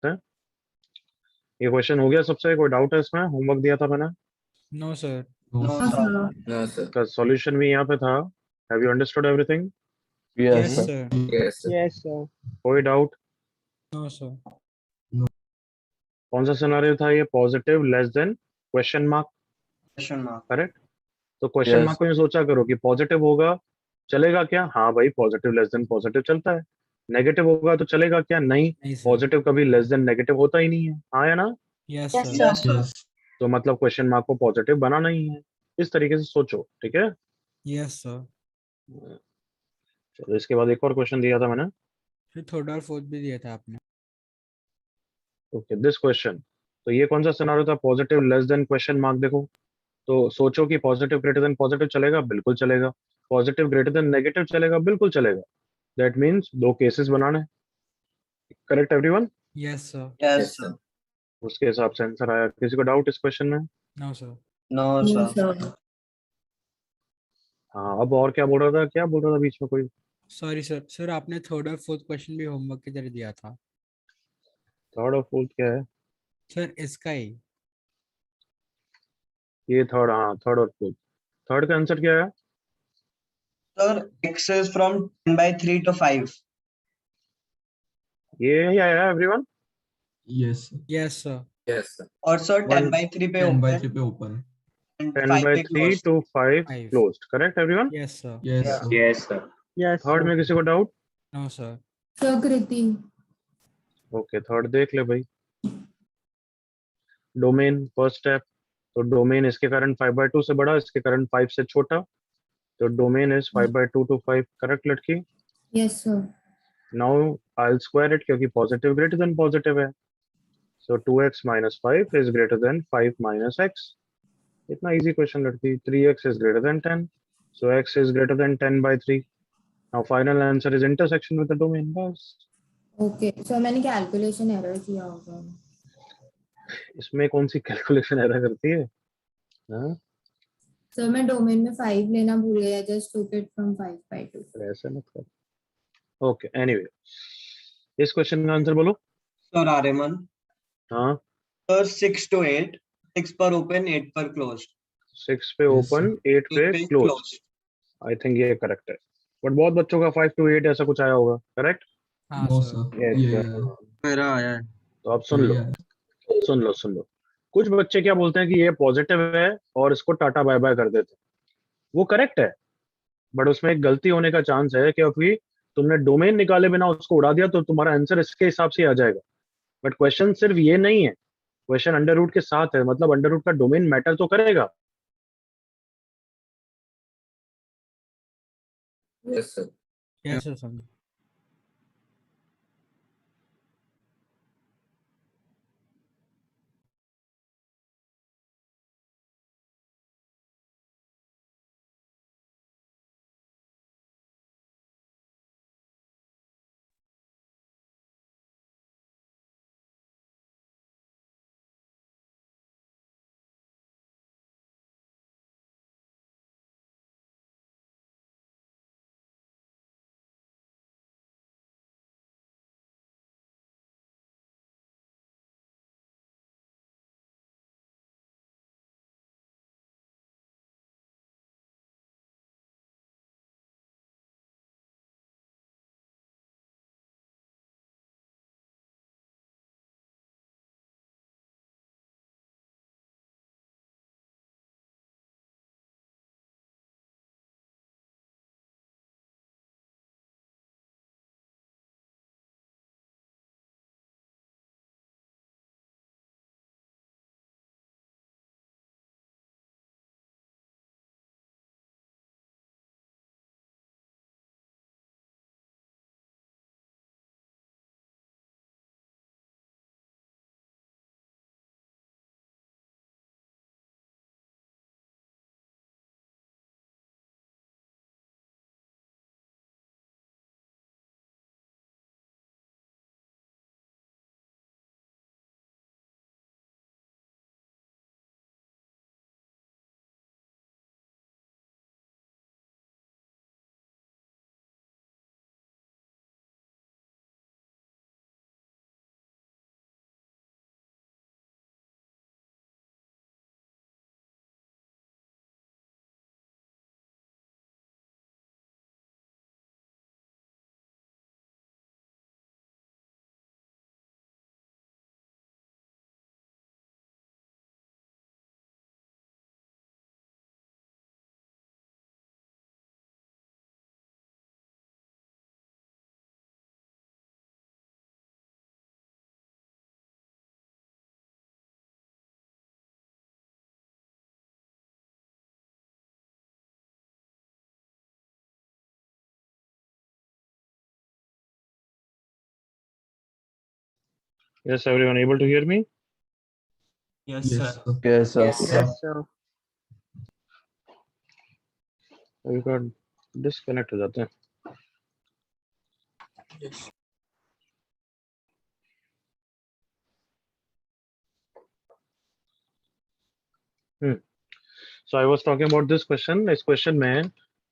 करते हैं। ये क्वेश्चन हो गया सबसे, कोई डाउट है इसमें? होमवर्क दिया था मैंने, नो सर। No, हाँ sir. सर। No, sir. इसका सॉल्यूशन भी यहाँ पे था। Have you understood everything? Yes Yes, sir. Sir. Yes, sir. Yes sir. कोई डाउट? No sir. कौन सा सिनारियो था ये? Positive less than question mark, question mark. Correct? तो क्वेश्चन Yes. मार्क को ये सोचा करो कि पॉजिटिव होगा, चलेगा क्या? हाँ भाई, पॉजिटिव लेस देन पॉजिटिव चलता है। नेगेटिव होगा तो चलेगा क्या? नहीं, नहीं सर। पॉजिटिव कभी लेस देन नेगेटिव होता ही नहीं है। हाँ या ना? Yes yes sir. Sir. Sir. Yes. तो मतलब क्वेश्चन मार्क को पॉजिटिव बनाना ही है। इस तरीके से सोचो, ठीक है? Yes sir. चलो, इसके बाद एक और क्वेश्चन दिया था मैंने। फिर थर्ड और फोर्थ भी दिया था आपने। Okay, this question. तो ये कौन सा सिनारियो था? Positive less than question mark. देखो, तो सोचो कि पॉजिटिव ग्रेटर देन पॉजिटिव चलेगा, बिल्कुल चलेगा। पॉजिटिव ग्रेटर देन नेगेटिव चलेगा, बिल्कुल चलेगा। दैट मीन्स दो केसेस बनाने, correct everyone? Yes sir. Yes Yes, sir. sir. उसके हिसाब से आंसर आया। किसी को डाउट इस क्वेश्चन में? No sir. No no sir. Sir. हाँ, अब और क्या बोल रहा था? क्या बोल रहा था बीच में कोई? Sorry sir. सर आपने थर्ड और फोर्थ क्वेश्चन भी होमवर्क की तरह दिया था। थर्ड और फोर्थ क्या है? सर इसका ही। ये थर्ड, हाँ, थर्ड और फोर्थ। थर्ड का आंसर क्या है? Sir x is from 10/3 to 5। ये ही आया everyone? Yes, sir. Yes sir. Yes, sir. और सर One- 10/3 पे 10/3 ओपन पे open. and 10 5 by पे 3 closed। to 5 5। closed, correct everyone? Yes sir. Yes, Yeah. sir. Yes, sir. Yes third में किसी को doubt? No sir. Prakriti. Okay, third देख ले भाई। Domain first step. तो डोमेन इसके कारण 5/2 से बड़ा, इसके कारण 5 से छोटा। तो डोमेन इज 5/2 to 5, करेक्ट लड़की? Yes sir. Now I square it, क्योंकि पॉजिटिव ग्रेटर देन पॉजिटिव है। सो 2x minus 5 is greater than 5 minus x. इतना इजी क्वेश्चन लड़की। 3x is greater than 10, so x is greater than 10/3. Now final answer is intersection with the domain. बस। Okay sir, मैंने calculation error किया होगा। इसमें कौन सी calculation error करती है? हाँ, सर मैं डोमेन में 5 लेना भूल गया, जस्ट टूक इट फ्रॉम 5/2। अरे ऐसा मत कर। ओके, एनीवे, इस क्वेश्चन का आंसर बोलो। सर आर्यमन। हाँ, सर 6 to 8, 6 पर ओपन 8 पर क्लोज्ड। 6 पे Yes, ओपन, sir. 8 पे 8 पे क्लोज। क्लोज्ड। आई थिंक ये करेक्ट है, बट बहुत बच्चों का 5 to 8 ऐसा कुछ आया होगा, करेक्ट? हाँ No, sir. sir. Yes. Yeah. मेरा आया है। तो अब सुन Yeah, लो, yeah. सुन लो, सुन लो। कुछ बच्चे क्या बोलते हैं कि ये पॉजिटिव है और इसको टाटा बाय बाय कर देते हैं। वो करेक्ट है, बट उसमें एक गलती होने का चांस है, क्योंकि तुमने डोमेन निकाले बिना उसको उड़ा दिया, तो तुम्हारा आंसर इसके हिसाब से ही आ जाएगा। बट क्वेश्चन सिर्फ ये नहीं है, क्वेश्चन अंडर रूट के साथ है, मतलब अंडर रूट का डोमेन मैटर तो करेगा। Yes, sir. यस सर समझ। Yes, everyone able to hear me? Yes, sir. Yes, sir. Yes, sir. अभी का डिस्कनेक्ट हो जाते हैं. So I was talking about this question. इस क्वेश्चन में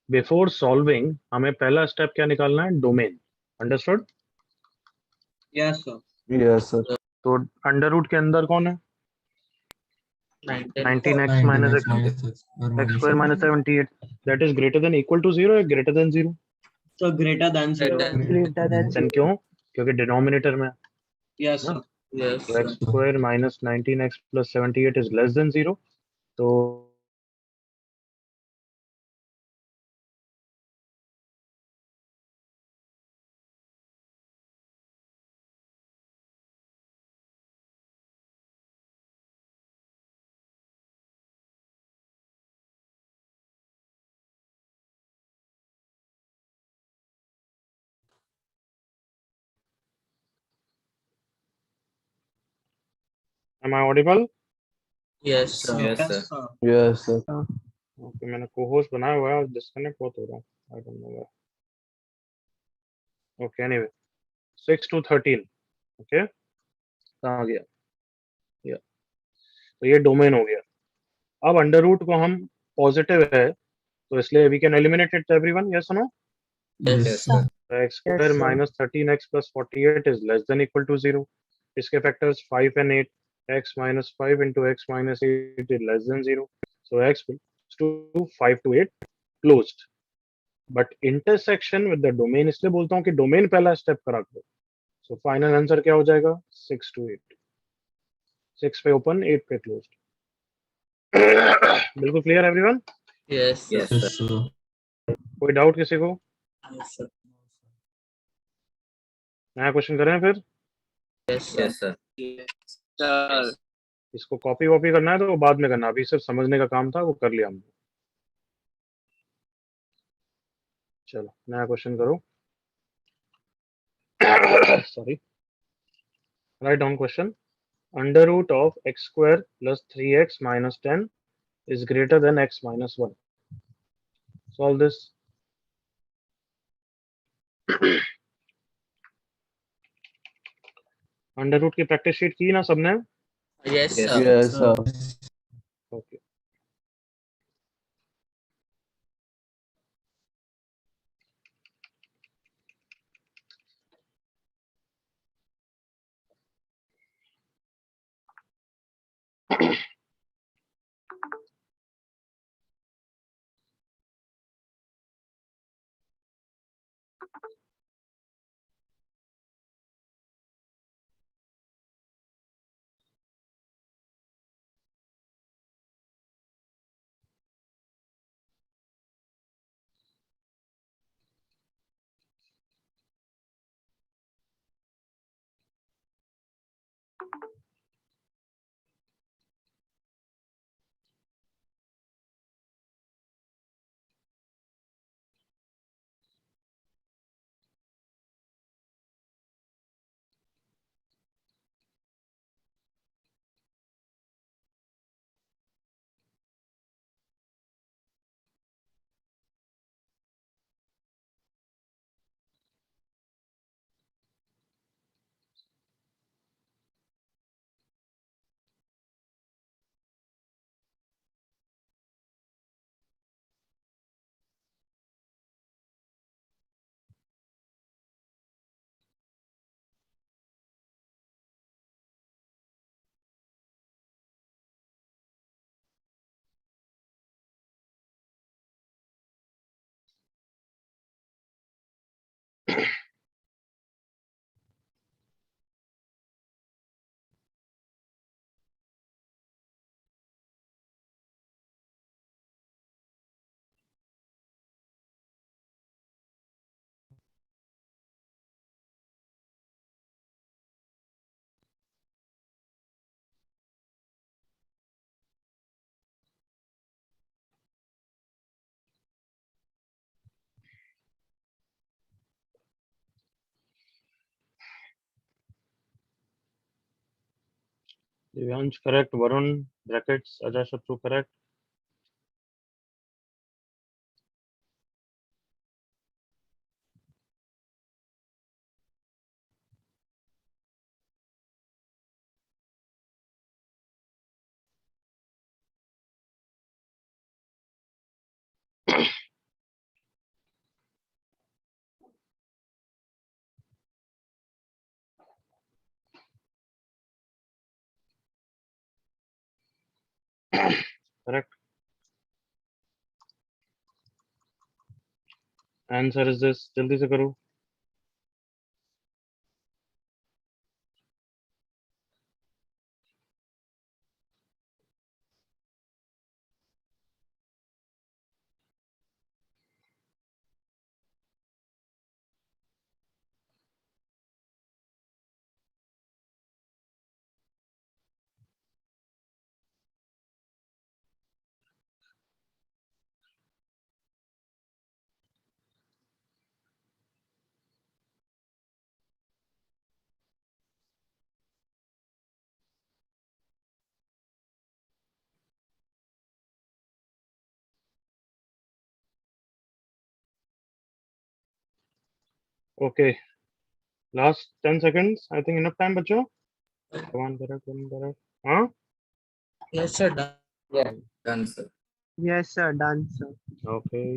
बिफोर सॉल्विंग हमें पहला स्टेप क्या निकालना है? Domain. Understood? Yes, sir. Yes, sir. तो अंडर रूट के अंदर कौन है? 19x minus x square minus 78. That is greater than equal to 0 or greater than 0? So greater than 0. Greater than Then क्यों? क्योंकि डिनोमिनेटर में. Yes, sir. Yes, तो x square minus 19x plus 78 is less than 0. तो am I audible? yes, sir. Yes, sir. Yes, sir. Okay, मैंने co-host बनाया हुआ है और डिस्कनेक्ट बहुत हो रहा है. I don't know why. Okay, anyway 6 to 13. Okay, कहाँ गया? या तो ये डोमेन हो गया. अब अंडर रूट को हम पॉजिटिव है तो इसलिए we can eliminate it everyone. Yes no? Yes, sir. x square sir. minus 13x plus 48 is less than equal to 0. इसके factors 5 and 8. x minus 5 into x minus 8 is less than 0. So x belongs to 5 to 8 closed. But intersection with the domain, इसलिए बोलता हूँ कि domain पहला step करा करो. So final answer क्या हो जाएगा? 6 to 8. 6 पे ओपन, 8 पे क्लोज्ड. बिल्कुल clear everyone? Yes, sir. Yes, sir. कोई डाउट किसी को? Yes, sir. नया क्वेश्चन करें फिर? Yes, sir. Sir, इसको कॉपी वॉपी करना है तो वो बाद में करना. अभी सिर्फ समझने का काम था, वो कर लिया हमने. चलो नया क्वेश्चन करो. Sorry. Write down question. Under root of x square plus 3x minus 10 is greater than x minus 1. Solve this. Under root की प्रैक्टिस शीट की ना सबने? Yes, sir. Yes, sir. Okay. Divyansh correct, Varun brackets Ajay Shatru correct. Correct. Answer is this, जल्दी से करो. Okay, last 10 seconds. I think enough time, बच्चों. Come on, correct. हाँ. Yes, sir. Done. Yeah. Done, sir. Yes, sir. Done, sir. Okay.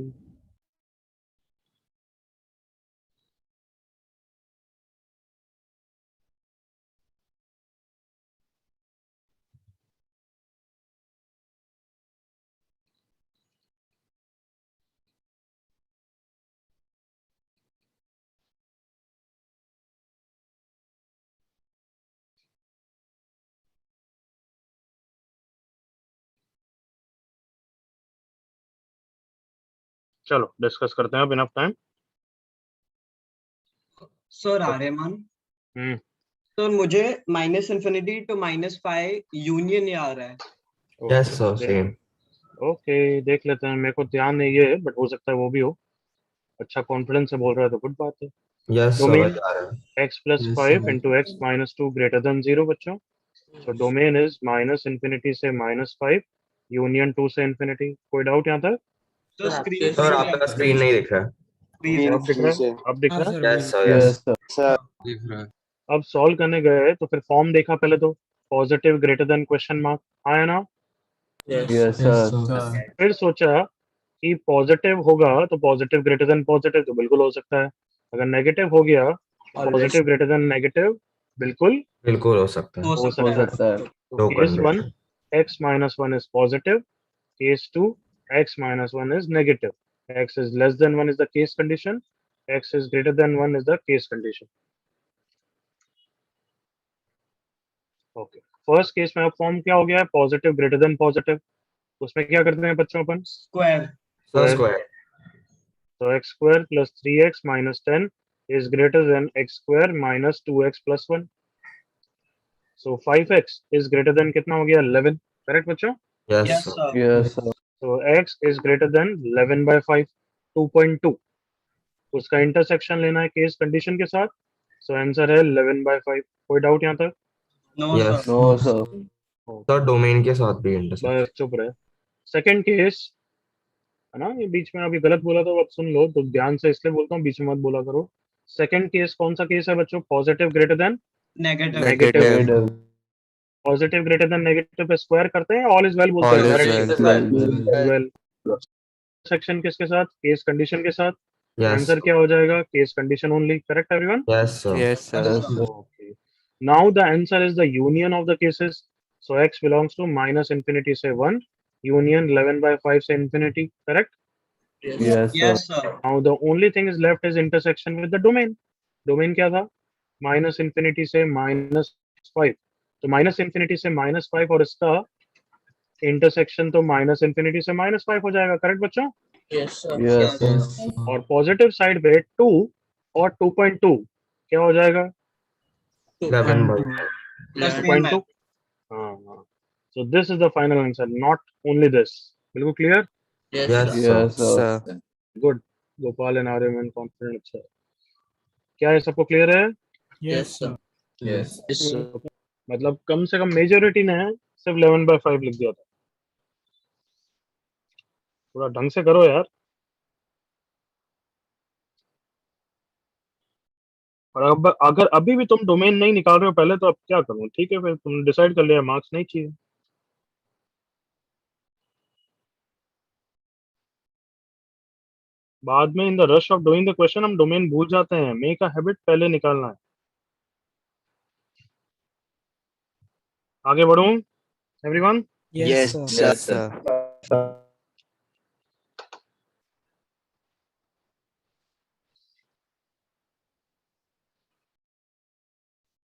चलो discuss करते हैं अब, enough time. Sir Aryaman, हम्म. Sir मुझे -∞ to -5 यूनियन ही आ रहा है. Yes, sir. Same. ओके, देख लेते हैं. मेरे को ध्यान नहीं है, बट हो सकता है वो भी हो. अच्छा कॉन्फिडेंस से बोल रहा है तो गुड बात है. Yes, sir. डोमेन बता रहे हैं. x plus Yes, 5 sir. into x minus 2 greater than 0 बच्चों. So डोमेन इज -∞ से -5 यूनियन 2 से infinity. कोई डाउट यहाँ तक? तो Sir, स्क्रीन सर आपका स्क्रीन नहीं दिख रहा है. अब दिख रहा है? अब दिख हाँ रहा है? Sir, Yes, sir. Yes. दिख रहा है. अब सॉल्व करने गए तो फिर फॉर्म देखा पहले तो. Positive greater than question mark आया ना. Yes. Yes, sir. फिर सोचा कि पॉजिटिव होगा तो पॉजिटिव ग्रेटर देन पॉजिटिव तो बिल्कुल हो सकता है. अगर नेगेटिव हो गया, पॉजिटिव ग्रेटर देन नेगेटिव बिल्कुल बिल्कुल हो सकता है. हो सकता है. दो case 1 condition. x minus 1 is positive. Case 2 x minus 1 is negative. X is less than 1 is the case condition. X is greater than 1 is the case condition. Okay, first case में अब फॉर्म क्या हो गया है? Positive greater than positive. उसमें क्या करते हैं बच्चों अपन? स्क्वायर. Sir square. तो x square plus 3x minus 10 is greater than x square minus 2x plus 1. So 5x is greater than कितना हो गया? 11. करेक्ट बच्चों? Yes, yes sir. Sir. So x is greater than 11 by 5, 2.2. उसका intersection लेना है case condition के साथ. So answer है 11 by 5. कोई डाउट यहाँ तक? No Yes. Sir. Sir domain के साथ भी इंटरसेक्शन. बस चुप रहे. सेकंड केस है ना, ये बीच में अभी गलत बोला तो अब सुन लो तो ध्यान से, इसलिए बोलता हूँ बीच में मत बोला करो. सेकंड केस कौन सा केस है बच्चों? Positive greater than negative. Negative. Positive greater than negative पे स्क्वायर करते हैं, ऑल इज वेल बोलते हैं. वेल सेक्शन किसके साथ? केस कंडीशन के साथ. Yes. आंसर क्या हो जाएगा? Case condition only. Correct everyone? Yes, sir. Okay. Now the answer is the union of the cases. So x belongs to -∞ से 1, union 11 by 5 से infinity. Correct? Yes. Yes sir. Now the only thing is left is intersection with the domain. Domain क्या था? -∞ से -5. तो -∞ से -5 और इसका intersection तो -∞ से -5 हो जाएगा. करेक्ट बच्चों? Yes, sir. Yes. और पॉजिटिव साइड पे 2 और 2.2 क्या हो जाएगा? 11 by 2.2. हाँ. So this is the final answer, not only this. बिल्कुल clear? Yes, Yes, sir. sir. Good. Gopal and Aryaman confident. अच्छा, क्या ये सबको क्लियर है? Yes, sir. Yes. Yes, sir. मतलब कम से कम मेजोरिटी ने सिर्फ 11/5 लिख दिया था। थोड़ा ढंग से करो यार। और अब अगर अभी भी तुम डोमेन नहीं निकाल रहे हो पहले, तो अब क्या करूं? ठीक है, फिर तुम डिसाइड कर लिया, मार्क्स नहीं चाहिए। बाद में in the rush of doing the question हम डोमेन भूल जाते हैं। मेक अ हैबिट, पहले निकालना है। आगे बढ़ूं everyone? Yes sir. Yes, sir.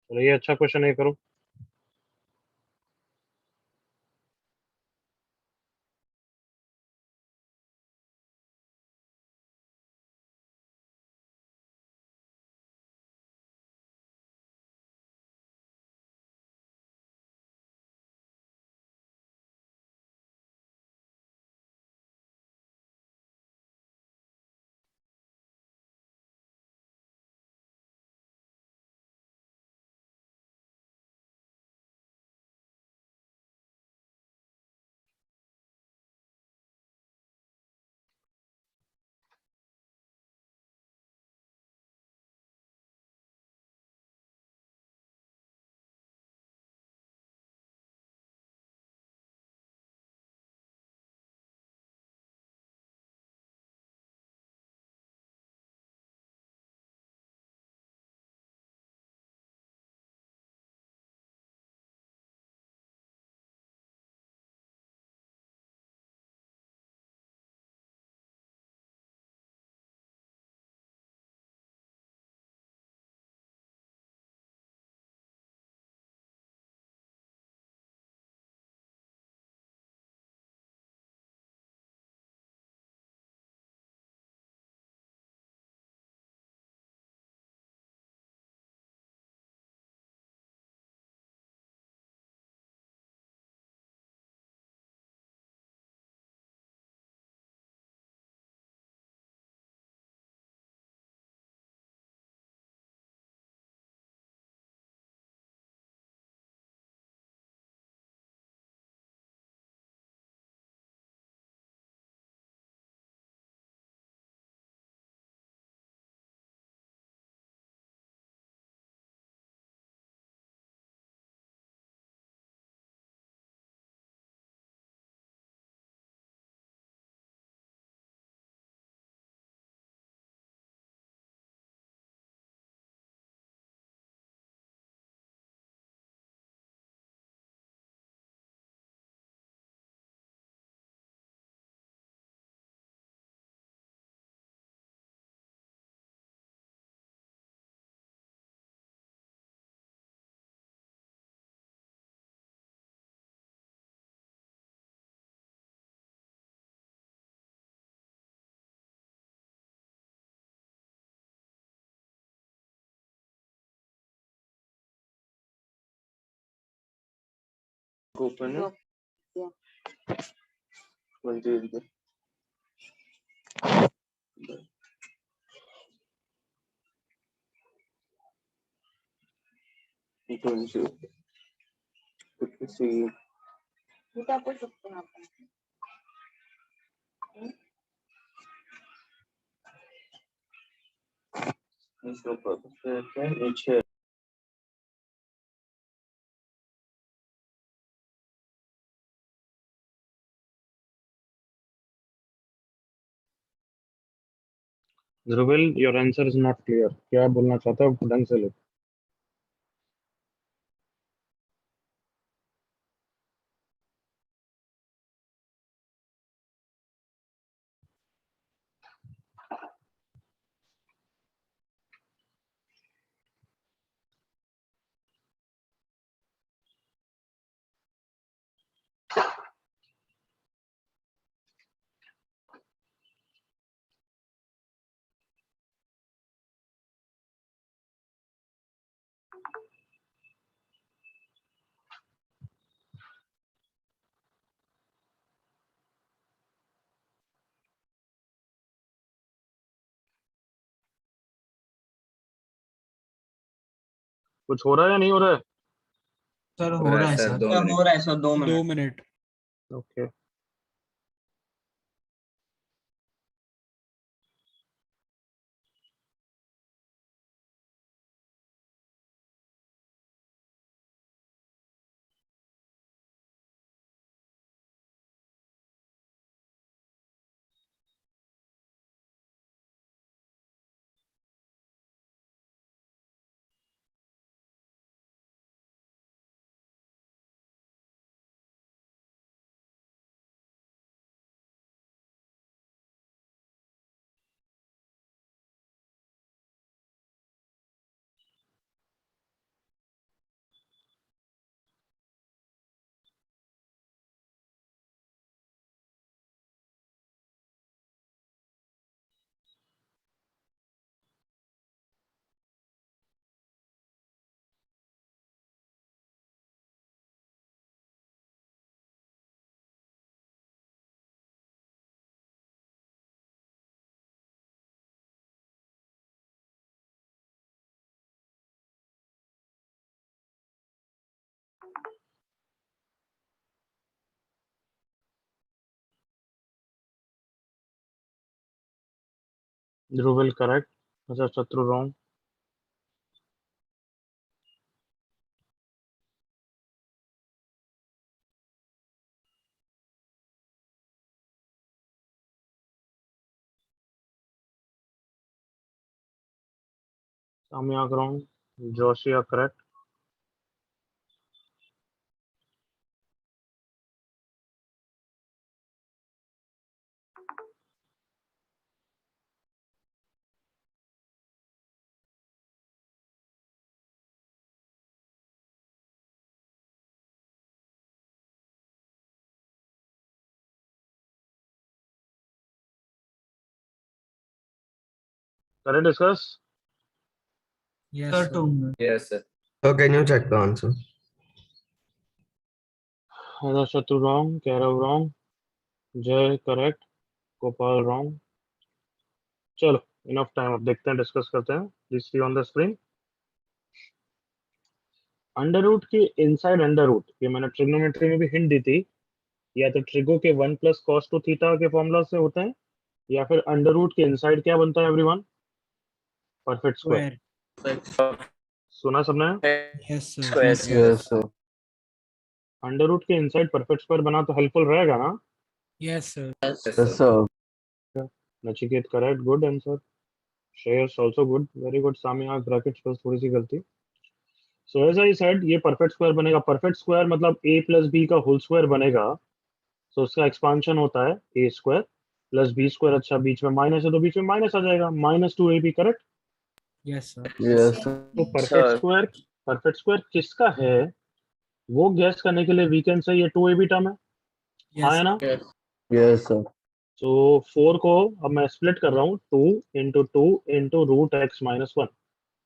चलो ये अच्छा क्वेश्चन है, करो। Open it. 20. See. इसका purpose क्या है? नीचे Dhruvil, your answer is not clear. क्या बोलना चाहता हो, ढंग से लो। कुछ हो रहा है या नहीं हो रहा है? सर हो रहा है सर 2 हो रहा है sir 2 2 minute minute okay Dhruvil correct अच्छा Shatru wrong Samyak wrong Joshua correct correct discuss yes sir sir 2 minute Yes, sir. So can you check the answer? अच्छा शत्रु wrong Kairav wrong Jay correct Gopal wrong चलो इनफ टाइम अब देखते हैं discuss करते हैं please see on the screen under root के inside under root ये मैंने ट्रिग्नोमेट्री में भी हिंट दी थी या तो ट्रिगो के 1 प्लस कॉस टू थीटा के फॉर्मूला से होते हैं या फिर अंडर रूट के इनसाइड क्या बनता है एवरीवन परफेक्ट स्क्वायर square सुना सबने yes sir Square. Under root के इनसाइड परफेक्ट स्क्वायर बना तो हेल्पफुल रहेगा ना yes sir Yes, sir. Nachiket correct good answer Shreyas also good very good Samiya brackets पर थोड़ी सी गलती सो एज आई सेड ये परफेक्ट स्क्वायर बनेगा परफेक्ट स्क्वायर मतलब a प्लस बी का होल स्क्वायर बनेगा सो उसका एक्सपांशन होता है a square plus B square अच्छा बीच में माइनस है तो बीच में माइनस आ जाएगा -2ab करेक्ट yes sir तो परफेक्ट स्क्वायर किसका है वो गैस करने के लिए वीकेंड से ये 2ab टर्म है हाँ yes है ना Yes. सो 4 को अब मैं स्प्लिट कर रहा हूँ 2 इंटू रूट एक्स माइनस 1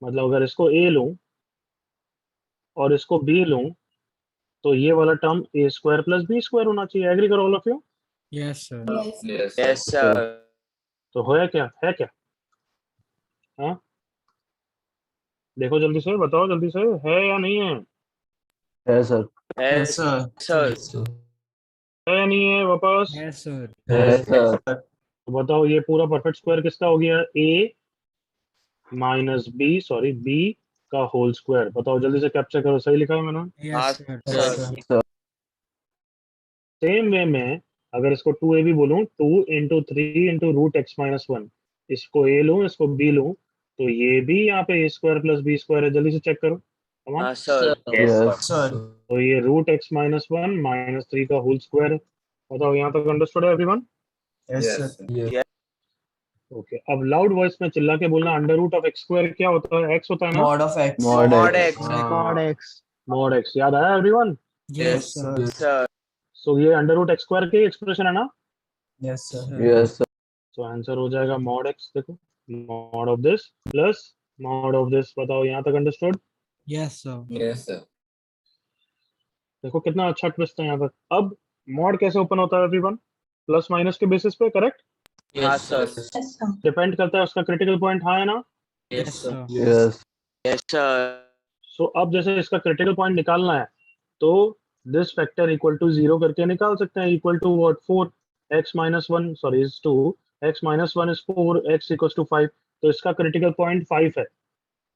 मतलब अगर इसको a लूं और इसको b लूं तो ये वाला term a square plus B square होना चाहिए एग्री करो all of you yes sir Yes. Yes, sir. तो है क्या हाँ देखो जल्दी से बताओ जल्दी से है या नहीं है Yes, sir. यस सर है या नहीं है वापस yes sir Yes, sir. तो बताओ ये पूरा परफेक्ट स्क्वायर किसका हो गया a minus B sorry b का होल स्क्वायर बताओ जल्दी से कैप्चर करो सही लिखा है मैंने yes sir sir same way में अगर इसको 2ab बोलूं 2 into 3 into root X minus 1 इसको a लूं इसको b लूं तो ये भी यहाँ पे a square plus B square है जल्दी से चेक करो तमाम Sir. Yes, sir. तो ये रूट एक्स माइनस 1 माइनस 3 का होल स्क्वायर है बताओ यहाँ तक अंडरस्टूड है एवरीवन यस सर ओके अब लाउड वॉइस में चिल्ला के बोलना under root of X square क्या होता है एक्स होता है ना mod of X Mod X. mod x mod X याद आया everyone yes sir Sir. So ये अंडर रूट एक्स स्क्वायर की एक्सप्रेशन है ना yes sir Yes, sir. So answer हो जाएगा मॉड एक्स देखो mod of this plus mod of this बताओ यहाँ तक understood yes sir Yes, sir. देखो कितना अच्छा ट्विस्ट है यहाँ तक अब मॉड कैसे ओपन होता है एवरीवन प्लस माइनस के बेसिस पे करेक्ट Yes, sir. डिपेंड करता है उसका क्रिटिकल पॉइंट हाँ है ना Yes, yes sir. sir Yes. Yes, sir. सो अब जैसे इसका क्रिटिकल पॉइंट निकालना है तो दिस फैक्टर इक्वल टू 0 करके निकाल सकते हैं, equal to what 4 x minus 1 sorry is 2 x minus 1 is 4 x equal to 5। तो इसका क्रिटिकल पॉइंट 5 है,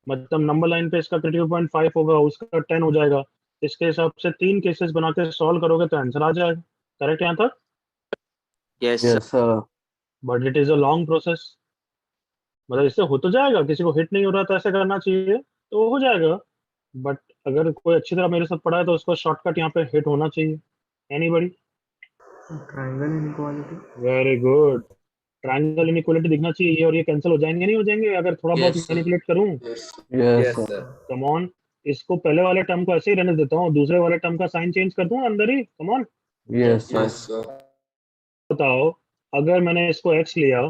मतलब नंबर लाइन पे इसका क्रिटिकल पॉइंट 5 होगा, उसका 10 हो जाएगा। इसके हिसाब से 3 केसेस बना के सॉल्व करोगे तो आंसर आ जाएगा। करेक्ट यहाँ तक? Yes, Yes, sir. But it is a long process. मतलब इससे हो तो जाएगा, किसी को हिट नहीं हो रहा तो ऐसे करना चाहिए तो हो जाएगा। बट अगर कोई अच्छी तरह मेरे साथ पढ़ा है तो उसको शॉर्टकट यहाँ पे हिट होना चाहिए। Anybody? Triangle inequality. Very good. Triangle inequality दिखना चाहिए, ये और ये कैंसिल हो जाएंगे नहीं हो जाएंगे अगर थोड़ा बहुत Yes, sir. मैनिपुलेट करूं? Yes, sir. कम ऑन, इसको पहले वाले टर्म को ऐसे ही रहने देता हूँ, दूसरे वाले टर्म का साइन चेंज कर दूं अंदर ही। Come on, Yes, sir. yes, sir. बताओ, अगर मैंने इसको x लिया,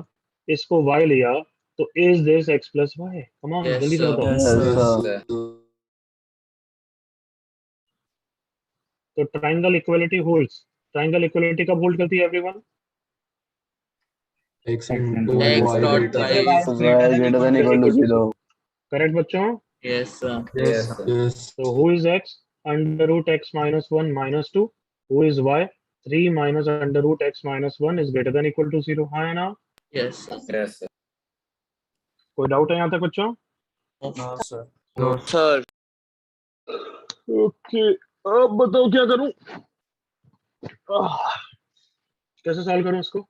इसको y लिया, तो is this x plus Y? Come on, Yes, जल्दी से sir. बताओ। Yes, sir. तो triangle equality holds. Triangle equality कब होल्ड करती है everyone? X into X Y dot delta. Y. Y is is greater greater than than equal equal to to 0. Correct बच्चों? Yes, sir. Yes, sir. Yes. So who is x? Under root x minus 1 minus 2. Who is y? 3 minus under root x minus 1 is greater than equal to 0. हाँ या ना? Yes, sir. Yes, sir. कोई doubt है यहाँ तक बच्चों? No, sir. No, Sir. Okay, अब बताओ क्या करूं? कैसे सॉल्व करूं इसको?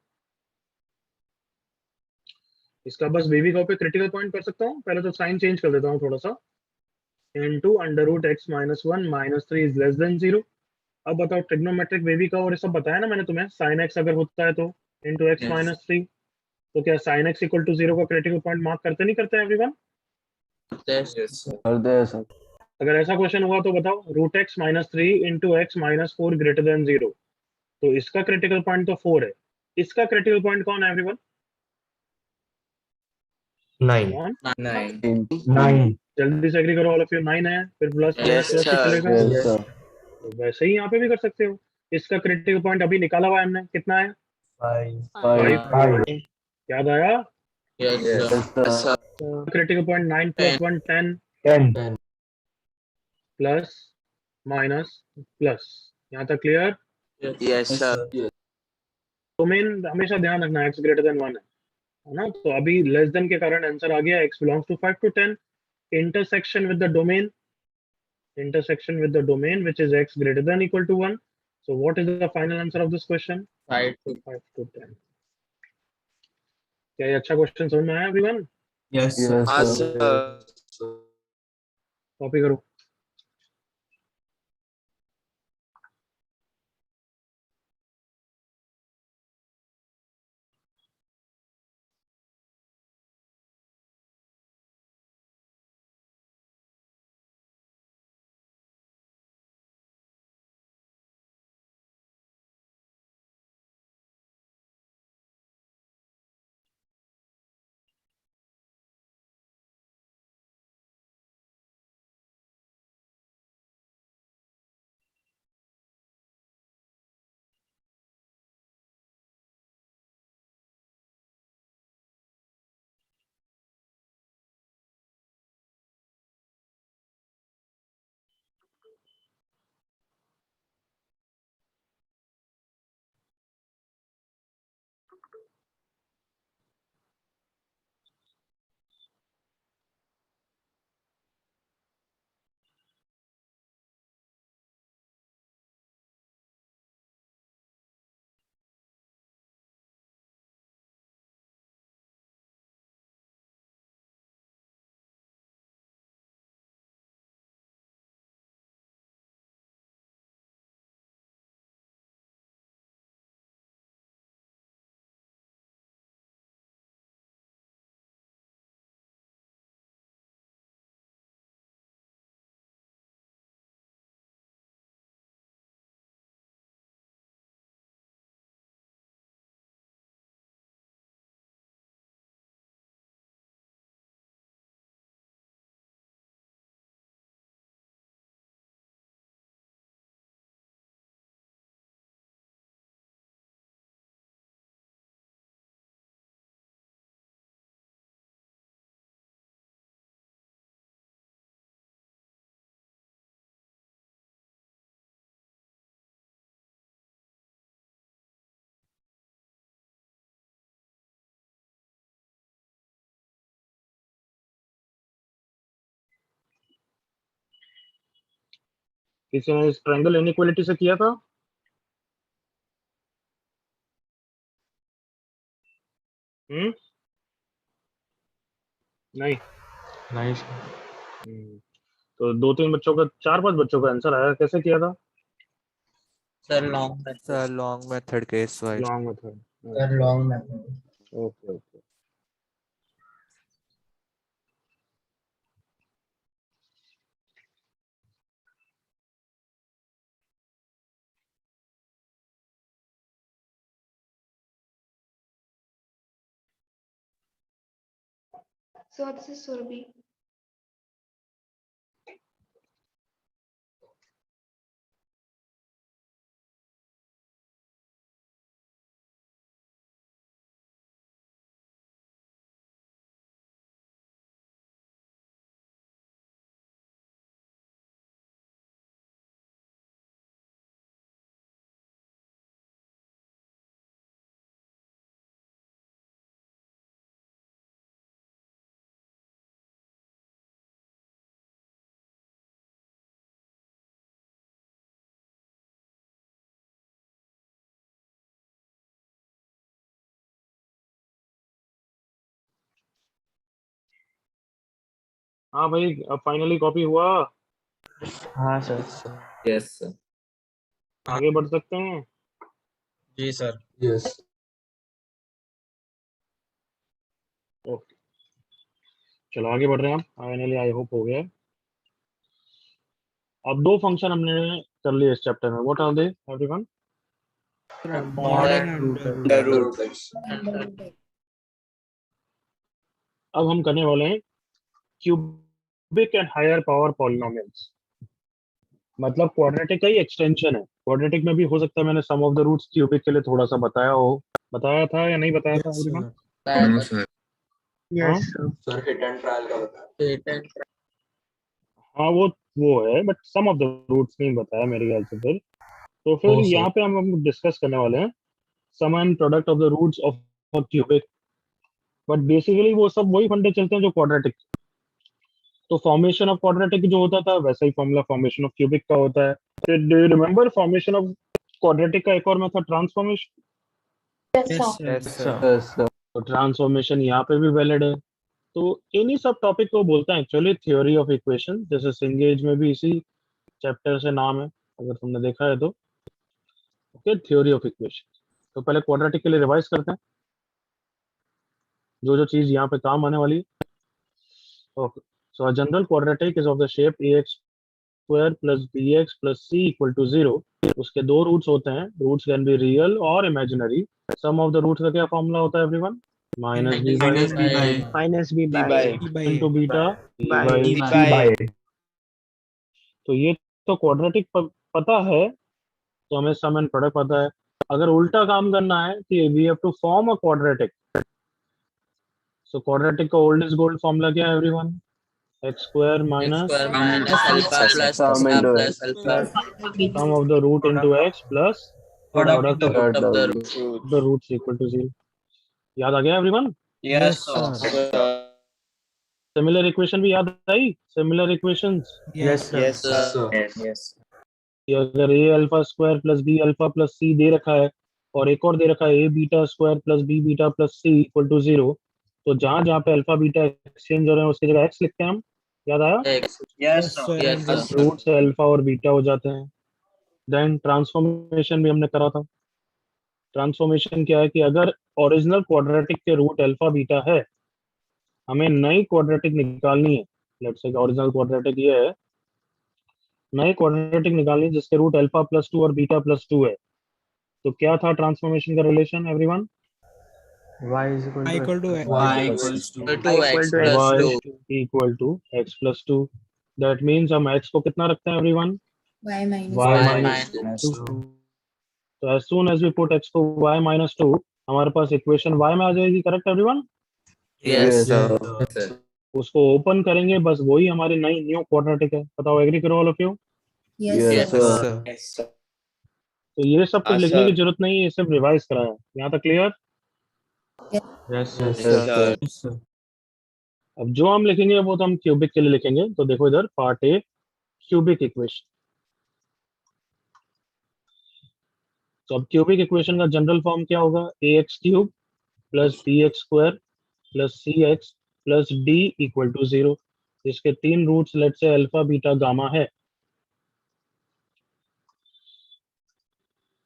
इसका बस बेबी का पे क्रिटिकल पॉइंट कर सकता हूँ। पहले तो साइन चेंज कर देता हूँ थोड़ा सा। Into under root x minus 1 minus 3 is less than 0। अब बताओ, ट्रिग्नोमेट्रिक बेबी का और ये सब बताया ना मैंने तुम्हें, साइन x अगर होता है तो इनटू x Yes. माइनस 3। तो क्या साइन x इक्वल टू 0 का क्रिटिकल पॉइंट मार्क करते नहीं करते एवरीवन? Yes. yes, sir. करते हैं सर। अगर ऐसा क्वेश्चन हुआ तो बताओ, root X minus 3 into X minus 4 greater than 0, तो इसका क्रिटिकल पॉइंट तो 4 है। इसका क्रिटिकल पॉइंट कौन है एवरीवन? 9. कौन? 9. 9. जल्दी से एग्री करो ऑल ऑफ यू। 9 है, फिर प्लस Yes, प्लस ही sir. चलेगा। Yes, Yes. sir. तो वैसे ही यहाँ पे भी कर सकते हो। इसका क्रिटिकल पॉइंट अभी निकाला हुआ है हमने, कितना है? 5. 5. 5। याद आया? Yes, Yes. sir. Yes, sir. Critical point 9 plus 1 10 10. Plus minus plus. यहाँ तक clear? Yes, Yes, sir. sir. Domain हमेशा ध्यान रखना, x ग्रेटर देन 1 है ना? तो अभी लेस देन के कारण आंसर आ गया, x belongs to 5 to 10। intersection with the domain, intersection with the domain which is x greater than equal to 1. So what is the final answer of this question? 5 to 5 to 10। क्या ये अच्छा question समझ में आया everyone? Yes, sir. Yes, sir. Copy करो। किसी ने इस ट्रायंगल इनइक्वालिटी से किया था? हम्म, नहीं। नहीं तो 2-3 बच्चों का, 4-5 बच्चों का आंसर आया, कैसे किया था? Sir, long method. Sir, long method case wise. Long method. Sir, long method. Okay okay. So this is Surabhi. हाँ भाई, अब फाइनली कॉपी हुआ, हाँ सर। Yes, sir. आगे बढ़ सकते हैं। जी sir. Yes. ओके, चलो आगे बढ़ रहे हैं। अब फाइनली आई होप हो गया। अब 2 फंक्शन हमने कर लिए इस चैप्टर में। What are they everyone? Mod and under root. अब हम करने वाले हैं cubic and higher power polynomials. मतलब क्वाड्रेटिक का ही एक्सटेंशन है। क्वाड्रेटिक में भी हो सकता है मैंने सम ऑफ द रूट्स क्यूबिक के लिए थोड़ा सा बताया हो। बताया था या नहीं बताया था Yes, everyone? sir. No, sir. Yes, sir. Sir, hit and trial का बता। Hit and try. हाँ, वो है, but sum of the roots नहीं बताया मेरे ख्याल से। फिर Oh, sir. यहाँ पे हम डिस्कस करने वाले हैं sum and product of the roots of cubic. But basically वो सब वही फंडे चलते हैं जो क्वाड्रेटिक। तो फॉर्मेशन ऑफ क्वाड्रेटिक जो होता था वैसा ही फॉर्मूला फॉर्मेशन ऑफ क्यूबिक का होता है। फिर do you remember formation of quadratic का एक और method transformation? Yes, sir. Yes sir. Yes, sir. तो ट्रांसफॉर्मेशन यहाँ पे भी वैलिड है। तो इन्हीं सब टॉपिक को बोलते हैं एक्चुअली थ्योरी ऑफ इक्वेशन। जैसे सिंगेज में भी इसी चैप्टर से नाम है, अगर तुमने देखा है तो। Okay, theory of equation. तो पहले क्वाड्रेटिक के लिए रिवाइज करते हैं जो जो चीज यहाँ पे काम आने वाली है। Okay, so a general quadratic is of the shape ax square plus bx plus c equal to 0। उसके 2 रूट्स होते हैं। रूट्स कैन बी रियल और imaginary. Sum of the roots का क्या फॉर्मूला होता है everyone? Minus b by Minus b by Minus b B by by b by into beta by B b by तो ये तो क्वाड्रेटिक पता है, तो हमें सम एंड प्रोडक्ट पता है। अगर उल्टा काम करना है कि we have to form a quadratic. So quadratic का ओल्डेस्ट गोल्ड फॉर्मूला क्या है everyone? x square X minus square minus alpha plus Sum alpha into plus X alpha. Sum of the root into x plus product of product the of Of the roots. The roots equal to 0। याद आ गया everyone? Yes sir. sir. Similar equation भी याद आई? Similar equations Yes, sir. Yes Yes, sir. sir. Yes. अगर a alpha square plus b alpha plus c दे रखा है और एक और दे रखा है a beta square plus b beta plus c equal to 0, तो जहां जहां पे अल्फा बीटा एक्सचेंज हो रहे हैं उसकी जगह x लिखते हैं हम। याद आया? X. Yes Yes, sir. sir. Yes, And sir. this root से अल्फा और बीटा हो जाते हैं। देन ट्रांसफॉर्मेशन भी हमने करा था। ट्रांसफॉर्मेशन क्या है कि अगर ओरिजिनल क्वाड्रेटिक के रूट अल्फा बीटा है, हमें नई क्वाड्रेटिक निकालनी है। लेट्स से ओरिजिनल क्वाड्रेटिक ये है, नई क्वाड्रेटिक निकालनी है जिसके रूट अल्फा प्लस 2 और बीटा प्लस 2 है। तो क्या था ट्रांसफॉर्मेशन का relation everyone? Y is equal y to equal to X. Y equals to Equal to X to plus y 2. Equal to x plus 2। That means हम x को कितना रखते हैं everyone? y minus y Y minus minus 2। तो as soon as we put x को y minus 2, हमारे पास equation y में आ जाएगी। Correct everyone? Yes, Yes, sir. sir. Yes, sir. उसको ओपन करेंगे, बस वही हमारी नई न्यू क्वाड्रेटिक है। बताओ, एग्री करो all of you? yes Yes, sir. sir. Yes sir. तो ये सब कुछ हाँ, लिखने sir. की जरूरत नहीं है, ये सिर्फ रिवाइज करा है। यहाँ तक clear? Yes Yes, sir. sir. Yes sir. अब जो हम लिखेंगे वो तो हम क्यूबिक के लिए लिखेंगे। तो देखो इधर पार्ट ए, क्यूबिक इक्वेशन। तो अब क्यूबिक इक्वेशन का जनरल फॉर्म क्या होगा? ax cube plus bx square plus cx plus d equal to 0। इसके 3 roots let say alpha beta gamma है।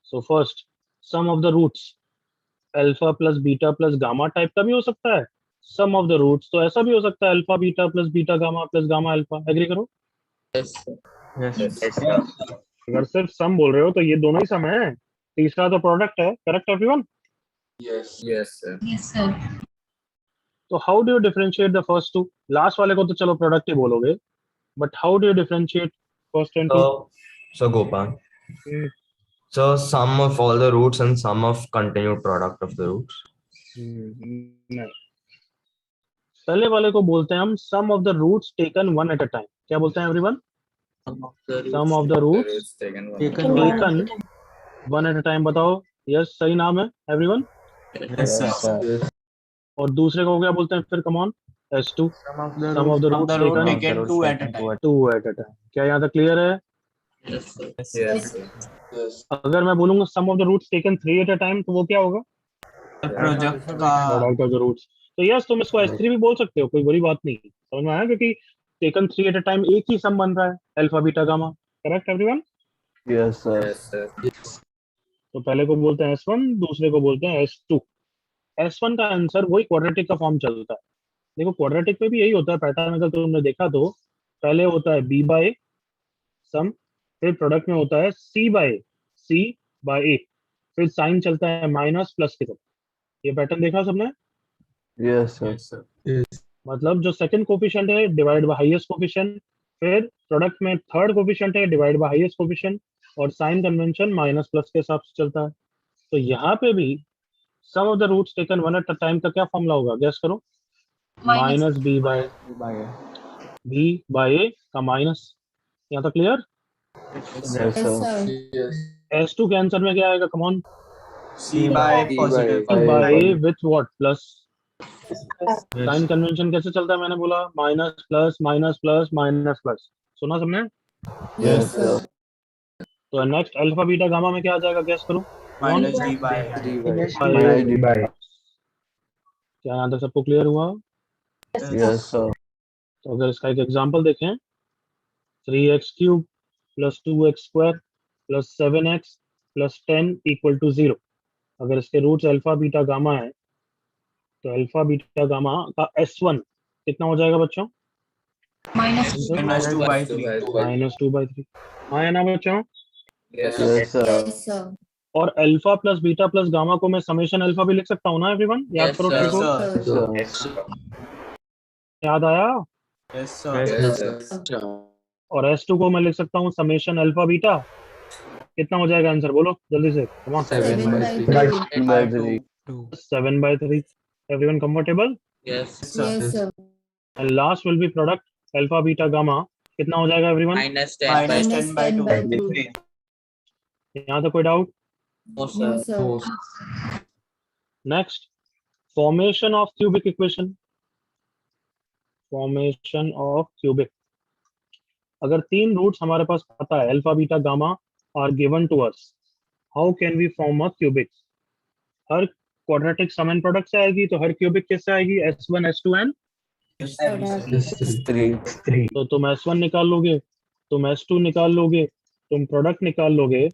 So first, sum of the roots alpha plus beta plus gamma type का भी हो सकता है। Sum of the roots तो ऐसा भी हो सकता है, alpha beta plus beta gamma plus gamma alpha. Agree करो? Yes, sir. Yes. Yes, sir. अगर सिर्फ सम बोल रहे हो तो ये दोनों ही सम है, तीसरा तो प्रोडक्ट है। Correct everyone? Yes. Yes, sir. Yes, sir. तो how do you differentiate the first two? Last वाले को तो चलो प्रोडक्ट ही बोलोगे, but how do you differentiate first and two? So Gopal. So sum of all the roots and sum of continued product of the roots. नहीं, पहले वाले को बोलते हैं हम sum of the roots taken one at a time. क्या बोलते हैं everyone? Sum of the roots taken one. Taken one at a time. बताओ। यस, सही नाम है एवरीवन। Yes, sir. और दूसरे को क्या बोलते हैं फिर? Come on. S2 Some of sum of the roots taken taken two at a time. Two at a time. क्या यहाँ तक क्लियर है? Yes, sir. Yes, Yes, sir. sir. Yes. अगर मैं बोलूंगा sum of the roots taken 3 at a time तो वो क्या होगा? Project product of the roots. तो यस, तुम इसको S3 भी बोल सकते हो, कोई बड़ी बात नहीं। समझ में आया? क्योंकि टेकन 3 एट अ टाइम एक ही सम बन रहा है, alpha beta gamma. Correct everyone? Yes, sir. Yes, sir. तो पहले को बोलते हैं S1, दूसरे को बोलते हैं S2। S1 का आंसर वही क्वाड्रेटिक का फॉर्म चलता है। देखो क्वाड्रेटिक में भी यही होता है पैटर्न, अगर तुमने देखा तो पहले होता है b बाय सम, फिर प्रोडक्ट में होता है c बाय a, फिर साइन चलता है माइनस प्लस की तरफ। ये पैटर्न देखा सबने? Yes, sir. मतलब जो सेकंड कोफिशिएंट है डिवाइड बाय हाईएस्ट कोफिशिएंट, फिर प्रोडक्ट में थर्ड कोफिशिएंट है डिवाइड बाय हाईएस्ट कोफिशिएंट, और साइन कन्वेंशन माइनस प्लस के हिसाब से चलता है। तो यहाँ पे भी sum of the roots taken one at a time का क्या फॉर्मूला होगा? गेस करो। माइनस b बाय a का माइनस। यहाँ तक clear? Yes, Yes, sir. sir. Yes. S2 के आंसर में क्या आएगा? Come on. C by positive. By a with what? Plus. Sign convention कैसे चलता है? मैंने बोला minus plus minus plus minus plus. सुना सबने? Yes, sir. तो नेक्स्ट अल्फा बीटा गामा में क्या आ जाएगा? गेस करो। Minus D by क्या यहाँ तक सबको क्लियर हुआ? Yes, sir. तो अगर इसका एक एग्जांपल देखें, 3x cube plus 2x square plus 7x plus 10 equal to 0। अगर इसके रूट्स अल्फा बीटा गामा है तो अल्फा बीटा गामा का S1 कितना हो जाएगा बच्चों? minus 2 by 3. माइनस 2/3। हाँ या ना बच्चों? Yes, Yes, sir. Yes, sir. और alpha plus beta plus gamma को मैं समेशन अल्फा भी लिख सकता हूँ ना एवरीवन? याद Yes, करो sir. फिर को। Yes, Sir. याद आया? Yes, sir. Yes, sir. और S2 को मैं लिख सकता हूँ समेशन अल्फा बीटा। कितना हो जाएगा आंसर? बोलो जल्दी से। Come on. 7/3. 2. 7/3। Everyone comfortable? Yes. Yes, sir. And last will B product alpha beta gamma. कितना हो जाएगा everyone? Minus 10 by Minus 10 10 by 2. by 2. यहाँ तक कोई doubt? No, sir. No, sir. Next, formation of cubic equation. Formation of cubic. अगर 3 roots हमारे पास पता है alpha beta gamma are given to us, how can we form a cubic? हर quadratic sum and product से आएगी, तो हर cubic किससे आएगी? S1 S2 and Three. तो तुम S1 निकाल लोगे, तुम S2 निकाल लोगे, तुम प्रोडक्ट निकाल लोगे,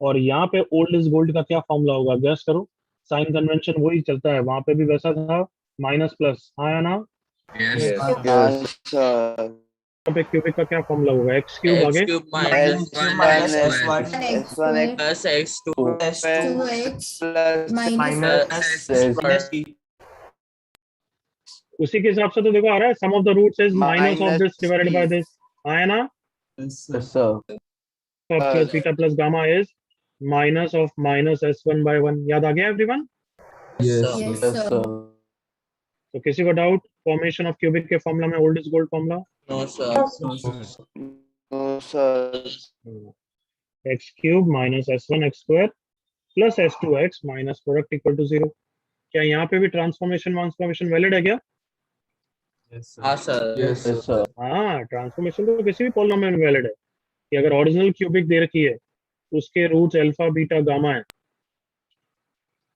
और यहाँ पे ओल्ड इज गोल्ड का क्या फॉर्मूला होगा? गैस करो। साइन कन्वेंशन वही चलता है, वहां पे भी वैसा था, माइनस प्लस। हाँ या ना? Yes. Yes, sir. यहाँ पे क्यूबिक का क्या फॉर्मूला होगा? x क्यूब X आगे cube minus 1 S1 1x plus x2 2x minus minus D. उसी के हिसाब से तो देखो आ रहा है, sum of the roots is minus of this divided by this. हाँ या ना? Yes, Yes, sir. Plus beta plus gamma is minus of minus S1 by 1। याद आ गया everyone? Yes, Yes, sir. sir. तो किसी को डाउट फॉर्मेशन ऑफ क्यूबिक के फॉर्मूला में? Old is gold formula. no sir No, sir. x cube minus S1 x square plus S2x minus product equal to 0। क्या यहाँ पे भी ट्रांसफॉर्मेशन वैलिड है क्या? हाँ sir Yes, sir. हाँ, ट्रांसफॉर्मेशन तो किसी भी पॉलिनोमियल में वैलिड है कि अगर ओरिजिनल क्यूबिक दे रखी है, उसके रूट्स अल्फा बीटा गामा है,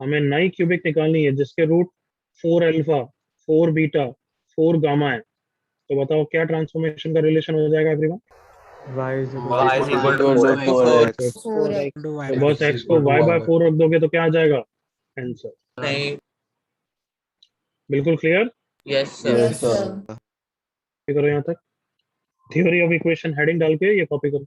हमें नई क्यूबिक निकालनी है जिसके रूट 4 अल्फा 4 बीटा 4 गामा है। तो बताओ क्या ट्रांसफॉर्मेशन का रिलेशन हो जाएगा everyone? Y is Y is equal to 4x. 4x. 4x. to y तो by बस x को y by 4 रख दोगे तो क्या आ जाएगा आंसर? नहीं, बिल्कुल clear? yes sir. Yes, sir. करो यहाँ तक। थ्योरी ऑफ इक्वेशन हेडिंग डाल के ये कॉपी करो।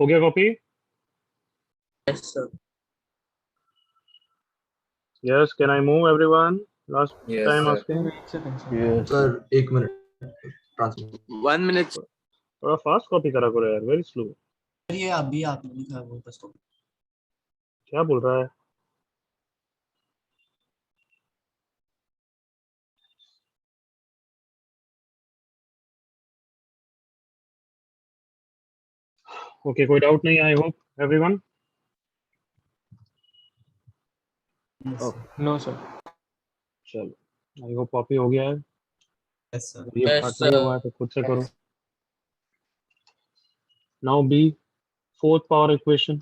हो गया copy? Yes sir. Yes, can I move everyone? Last Yes time sir. Asking. Sir, 1 minute. Transfer. 1 minute. थोड़ा फास्ट कॉपी करा करो यार, वेरी स्लो। ये अभी आपने लिखा है वो बस तो। क्या बोल रहा है? ओके, कोई डाउट नहीं, I hope everyone. No sir. चलो, आई होप कॉपी हो गया है। Yes sir. अगर ये Yes, पार्ट नहीं sir. हुआ है तो खुद से करो। Now B, fourth power equation,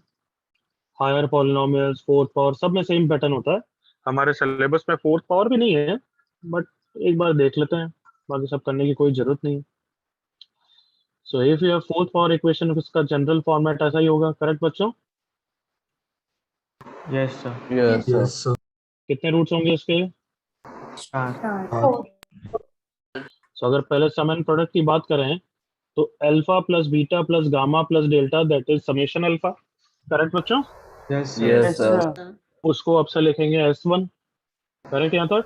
higher polynomials, fourth power, सब में सेम पैटर्न होता है। हमारे सिलेबस में फोर्थ पावर भी नहीं है, बट एक बार देख लेते हैं, बाकी सब करने की कोई जरूरत नहीं है। So if you have fourth power equation, उसका जनरल फॉर्मेट ऐसा ही होगा, करेक्ट बच्चों? Yes sir. Yes, sir. Yes, sir. कितने रूट्स होंगे इसके? सो अगर पहले सम एंड प्रोडक्ट की बात करें तो alpha plus beta plus gamma plus delta, that is summation alpha, correct बच्चों? Yes Yes, sir. उसको अब से लिखेंगे S1, करेक्ट यहाँ तक?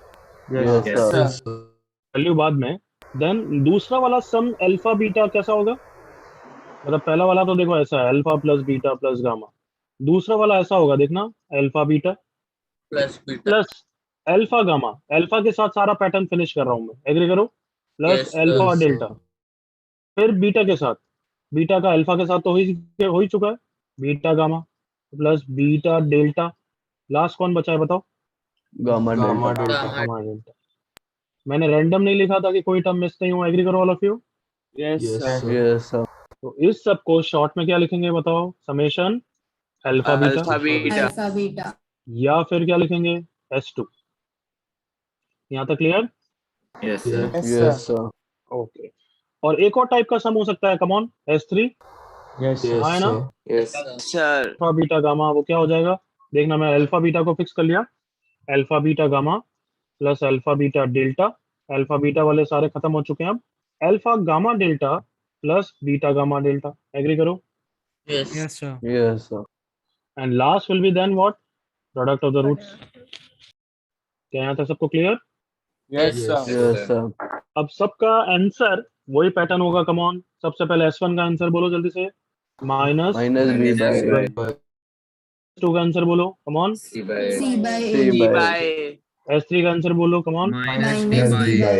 Yes, sir. Yes, sir. Value बाद में। देन दूसरा वाला सम अल्फा बीटा कैसा होगा? मतलब पहला वाला तो देखो ऐसा है, alpha plus beta plus gamma. दूसरा वाला ऐसा होगा, देखना, alpha beta Plus beta. Plus alpha gamma. Alpha के साथ सारा पैटर्न फिनिश कर रहा हूं मैं, एग्री करो, plus Yes, sir. Alpha Yes, delta, sir. फिर बीटा के साथ, बीटा का अल्फा के साथ तो हो ही चुका है, beta gamma plus beta delta, last कौन बचा है बताओ? Gamma Gamma delta. delta. Gamma. Gamma delta. मैंने रैंडम नहीं लिखा था कि कोई टर्म मिस नहीं हो, एग्री करो all of you. Yes, Yes, sir. sir. Yes, sir. तो इस सब को शॉर्ट में क्या लिखेंगे बताओ? Summation alpha beta, alpha beta. या फिर क्या लिखेंगे? S2। यहाँ तक clear? Yes, sir. Yes, sir. Okay. और एक और टाइप का सम हो सकता है, come on, S3। Yes Yes, हाँ है ना? sir. Yes, sir. Alpha beta gamma, वो क्या हो जाएगा? देखना, मैं अल्फा बीटा को फिक्स कर लिया, alpha beta gamma plus alpha beta delta, alpha beta वाले सारे खत्म हो चुके हैं, अब alpha gamma delta plus beta gamma delta, agree करो। Yes. Yes, sir. Yes, sir. And last will be then what? Product of the roots. क्या यहाँ तक सबको clear? Yes, Yes, sir. Yes, sir. अब सबका आंसर वही पैटर्न होगा, come on, सबसे पहले S1 का आंसर बोलो जल्दी से, minus Minus B by A. S2 का आंसर बोलो, कम on, C by C by C A by A. S3 का आंसर बोलो, come on, minus D by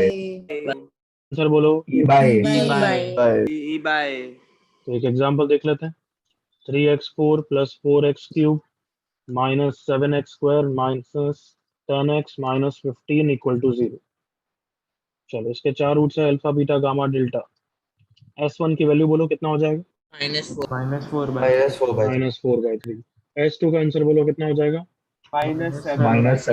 A answer बोलो। E by By तो एक एग्जांपल देख लेते हैं, 3x4 plus 4x cube minus 7x square minus 10x minus 15 equal to 0। चलो, इसके चार रूट्स है, alpha beta gamma delta. S1 की वैल्यू बोलो, कितना हो जाएगा? -4. -4 by Minus 4 by 3. Minus 4/3। S2 का आंसर बोलो, कितना हो जाएगा? -7 माइनस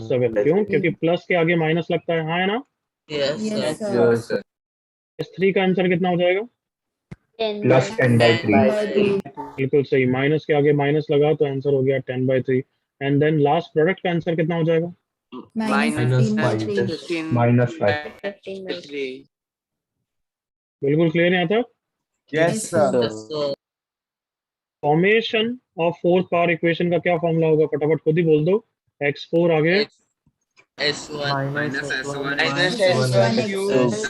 7। क्यों? क्योंकि प्लस के आगे माइनस लगता है, हाँ है ना? Yes, sir. yes sir Yes, sir. S3 का आंसर कितना हो जाएगा? plus 10 by 3 बिल्कुल सही, माइनस के आगे माइनस लगा तो आंसर हो गया 10/3। एंड देन लास्ट प्रोडक्ट का आंसर कितना हो जाएगा? minus 15 by 3 -5 बिल्कुल क्लियर है यहाँ तक? yes sir Yes, sir. Formation of fourth power equation का क्या फॉर्मूला होगा? फटाफट खुद ही बोल दो। x4 आगे S1 -S1 minus S1 S1 x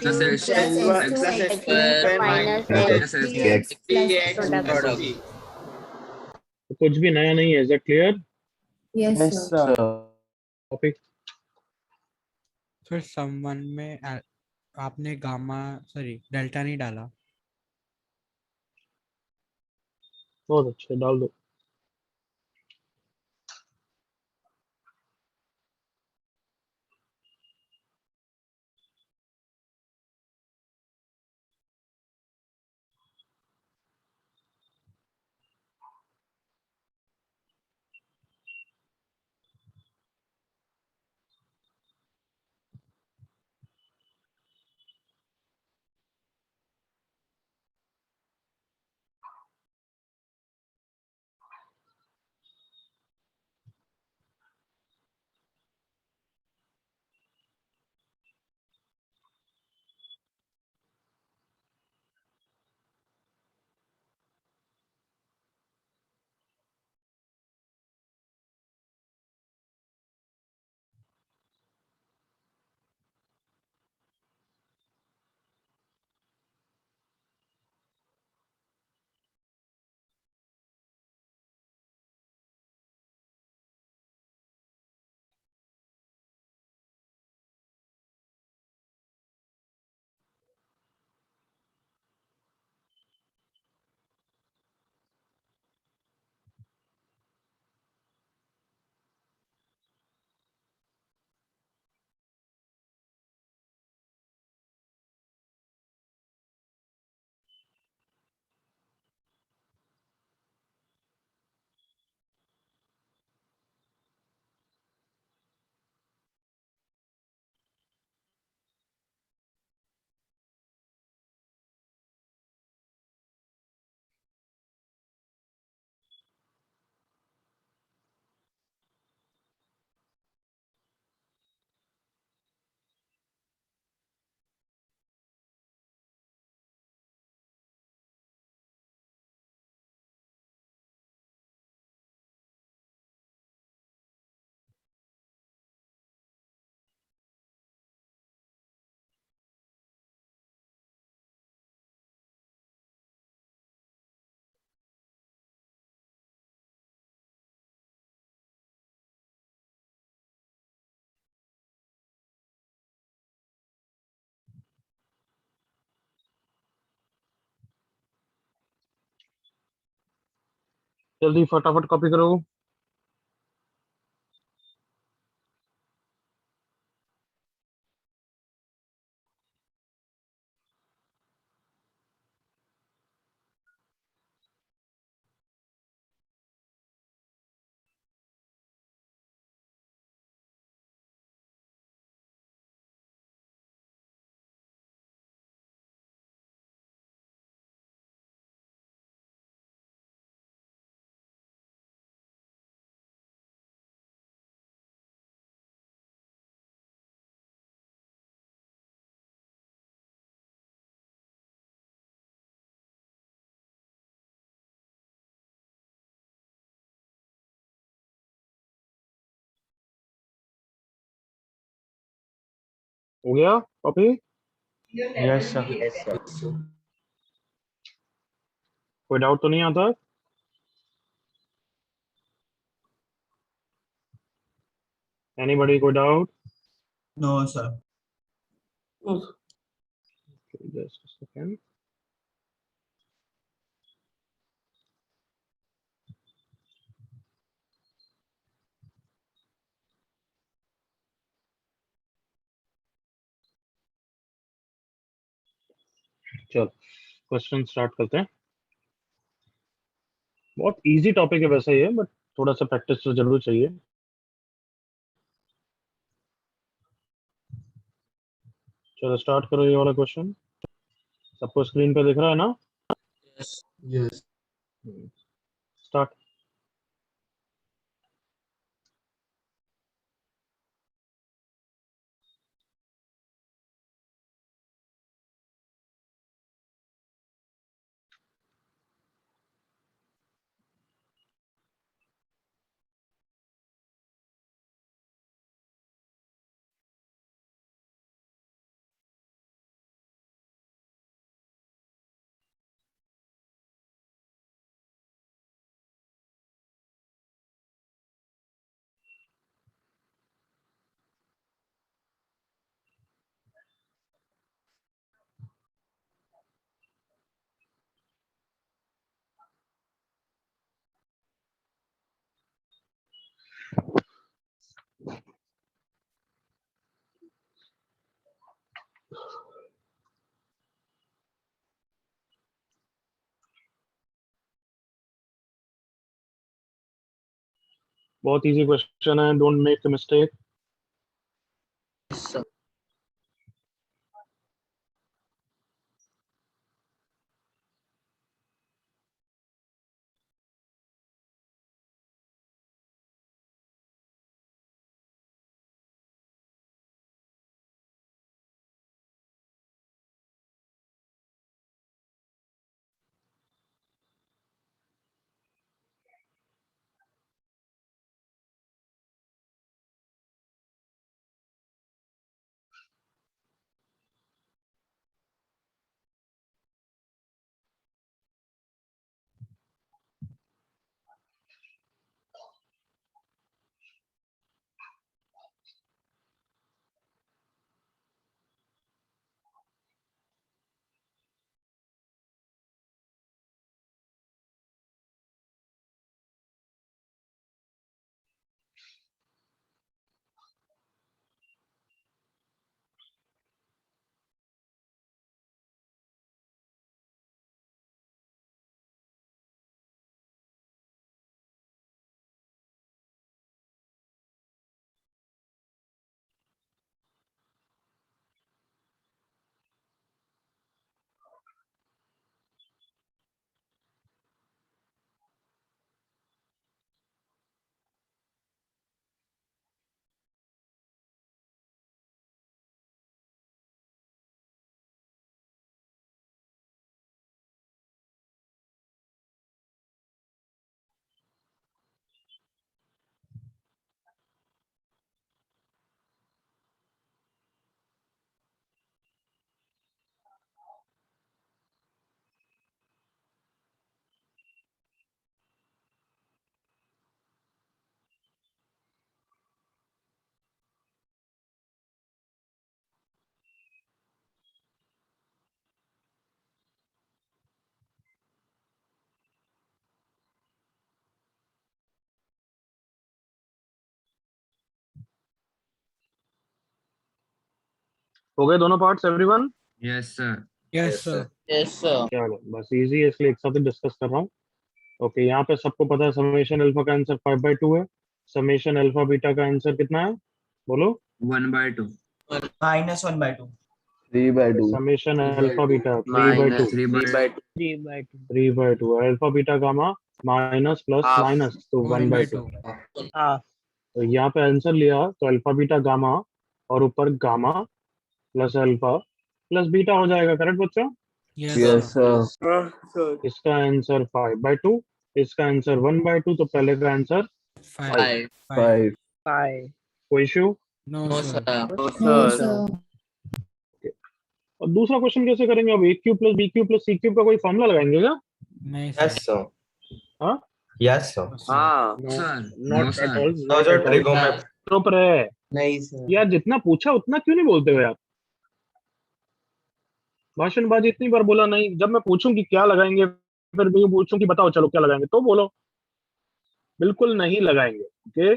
plus plus S2 S2 x square minus minus S3x x plus product. तो कुछ भी नया नहीं है, is it clear? yes sir sir. Topic फिर सम 1 में आपने गामा सॉरी डेल्टा नहीं डाला। बहुत अच्छे, डाल दो। जल्दी फटाफट कॉपी करो। हो गया copy? Yes, sir. Yes, sir. कोई डाउट तो नहीं आता? एनीबॉडी कोई doubt? No, sir. Just second. चल क्वेश्चन स्टार्ट करते हैं। बहुत इजी टॉपिक है वैसे ये, बट थोड़ा सा प्रैक्टिस तो जरूर चाहिए। चलो स्टार्ट करो ये वाला क्वेश्चन। सबको स्क्रीन पे दिख रहा है ना? Yes. Yes. स्टार्ट। बहुत इजी क्वेश्चन है, don't make a mistake. Yes, sir. हो गए दोनों parts everyone? Yes sir Yes, sir. चलो बस इजी है इसलिए एक साथ ही डिस्कस कर रहा हूँ। ओके, यहाँ पे सबको पता है समेशन अल्फा का आंसर 5/2 है। समेशन अल्फा बीटा का आंसर कितना है बोलो? -1/2 3/2. Summation alpha beta 3/2। 3/2. 3/2 alpha beta gamma minus plus Half. Minus तो 1/2। 1/2 Half. तो यहाँ पे आंसर लिया तो अल्फा बीटा गामा और ऊपर gamma plus alpha plus beta हो जाएगा। करेक्ट बच्चों? Yes Yes, sir sir. sir. इसका आंसर 5/2, इसका आंसर 1/2। तो पहले का आंसर 5 5. 5. 5. कोई issue? No No, sir sir. No, No, sir. sir. और दूसरा क्वेश्चन कैसे करेंगे? अब a cube plus B cube plus C cube का कोई फॉर्मूला लगाएंगे क्या? नहीं Yes, सर sir. हाँ? Yes, sir. हाँ. Not at all, So not जो एट ऑल। trigonometry. चुप रहे नहीं सर यार, जितना पूछा उतना क्यों नहीं बोलते हो यार? भाषणबाजी इतनी बार बोला नहीं। जब मैं पूछूं कि क्या लगाएंगे, फिर भी पूछूं कि बताओ चलो क्या लगाएंगे, तो बोलो। बिल्कुल नहीं लगाएंगे। Okay,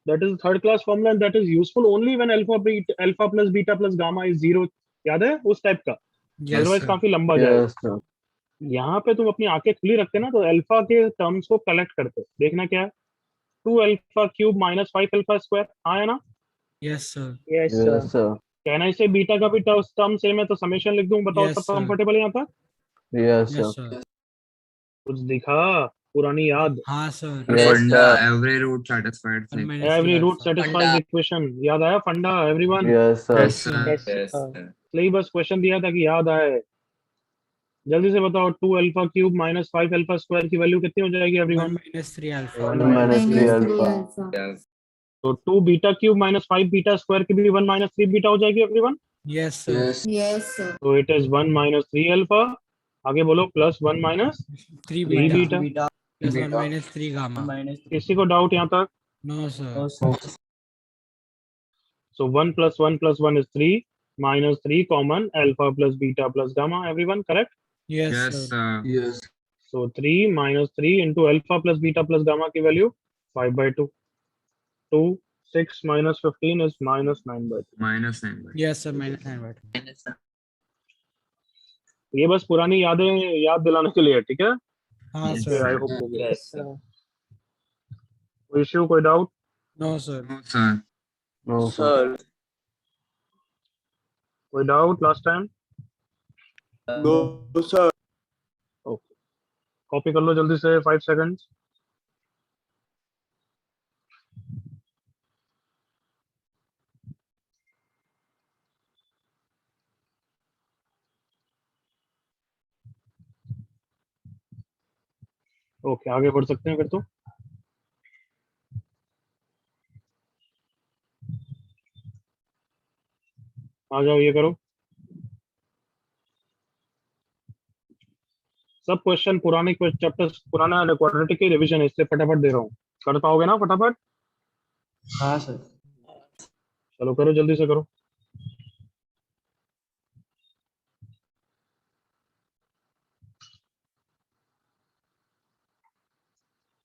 that is third class formula and that is useful only when alpha plus beta plus gamma is zero. याद है उस टाइप का? यस अदरवाइज सर काफी लंबा जाएगा। Yes, sir. यहाँ पे तुम अपनी आंखें खुली रखते ना तो अल्फा के टर्म्स को कलेक्ट करते। देखना क्या है, 2 alpha cube minus 5 alpha square आया ना? Yes sir Yes, sir. Yes, sir. कहना इसे बीटा का भी टर्म सेम है तो समेशन लिख दूं। बताओ Yes, सब sir. कंफर्टेबल है यहाँ पर? Yes, sir. यस सर कुछ दिखा? पुरानी याद? हाँ sir Yes, sir. Every root satisfied. Every root Funda. Satisfies equation. याद आया funda everyone? Yes, sir. Yes, sir. Yes, sir. इसलिए बस क्वेश्चन दिया था कि याद आए। जल्दी से बताओ, 2 alpha cube minus 5 alpha square की वैल्यू कितनी हो जाएगी 1 everyone? minus 3 alpha 1 minus 3 -3 alpha. alpha. तो 2 beta cube minus 5 beta square की भी 1 - 3 बीटा हो जाएगी everyone. yes sir Yes. Yes, sir. तो इट इज 1 - 3 अल्फा। आगे बोलो plus 1 - 3 3 beta beta. Beta plus 1 Beta. minus 3 gamma minus किसी को डाउट यहाँ तक? no sir so 1 + 1 + 1 is 3 -3 common alpha plus beta plus gamma everyone. Correct? yes sir Yes. So 3 - 3 into alpha plus beta plus gamma की value 5/2। 2 6 - 15 is -9/2। yes sir minus 9 beta Minus, sir. ये बस पुरानी यादें याद दिलाने के लिए है, ठीक है? हाँ Yes. sir आई होप हो गया। Yes, sir. कोई इश्यू, कोई doubt? no sir No, sir. Sir. कोई doubt last time? No, sir. Okay, copy कर लो जल्दी से, 5 सेकंड्स। ओके, आगे बढ़ सकते हैं फिर तो। आ जाओ, ये करो। सब क्वेश्चन पुराने चैप्टर्स, पुराना क्वाड्रेटिक की रिवीजन है, इसलिए फटाफट दे रहा हूँ। कर पाओगे ना फटाफट? हाँ सर चलो करो, जल्दी से करो।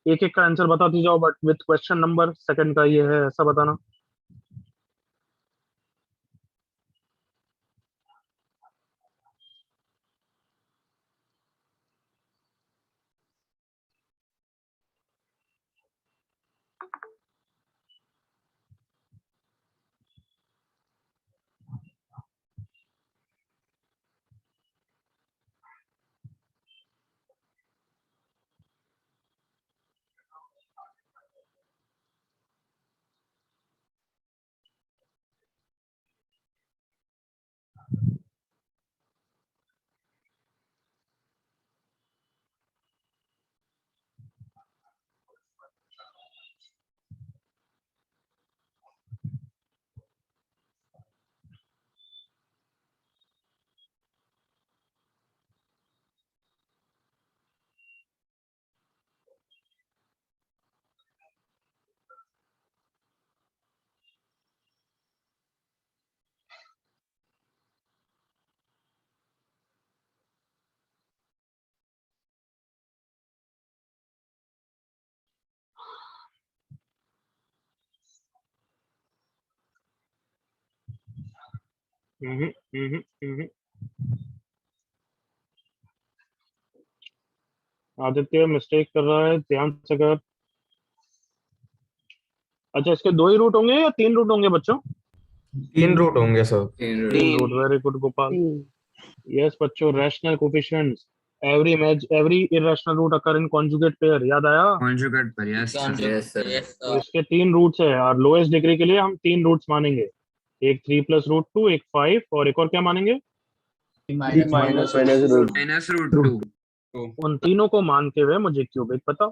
एक एक का आंसर बताते जाओ but with question number, second का ये है ऐसा बताना। हम्म, हम्म, हम्म। आदित्य मिस्टेक कर रहा है, ध्यान से कर। अच्छा, इसके 2 ही रूट होंगे या 3 रूट होंगे बच्चों? 3 रूट होंगे सर। 3 root, very good Gopal. Yes बच्चों, rational coefficients, every irrational root occur in conjugate pair, याद आया? Conjugate पर yes sir. Yes, sir. Yes, तो sir. इसके 3 रूट्स है और लोएस्ट डिग्री के लिए हम 3 रूट्स मानेंगे। एक 3 प्लस रूट 2, एक 5 और एक और क्या मानेंगे? minus minus root. Minus root 2. उन तीनों को मानते हुए मुझे क्यूबिक बताओ।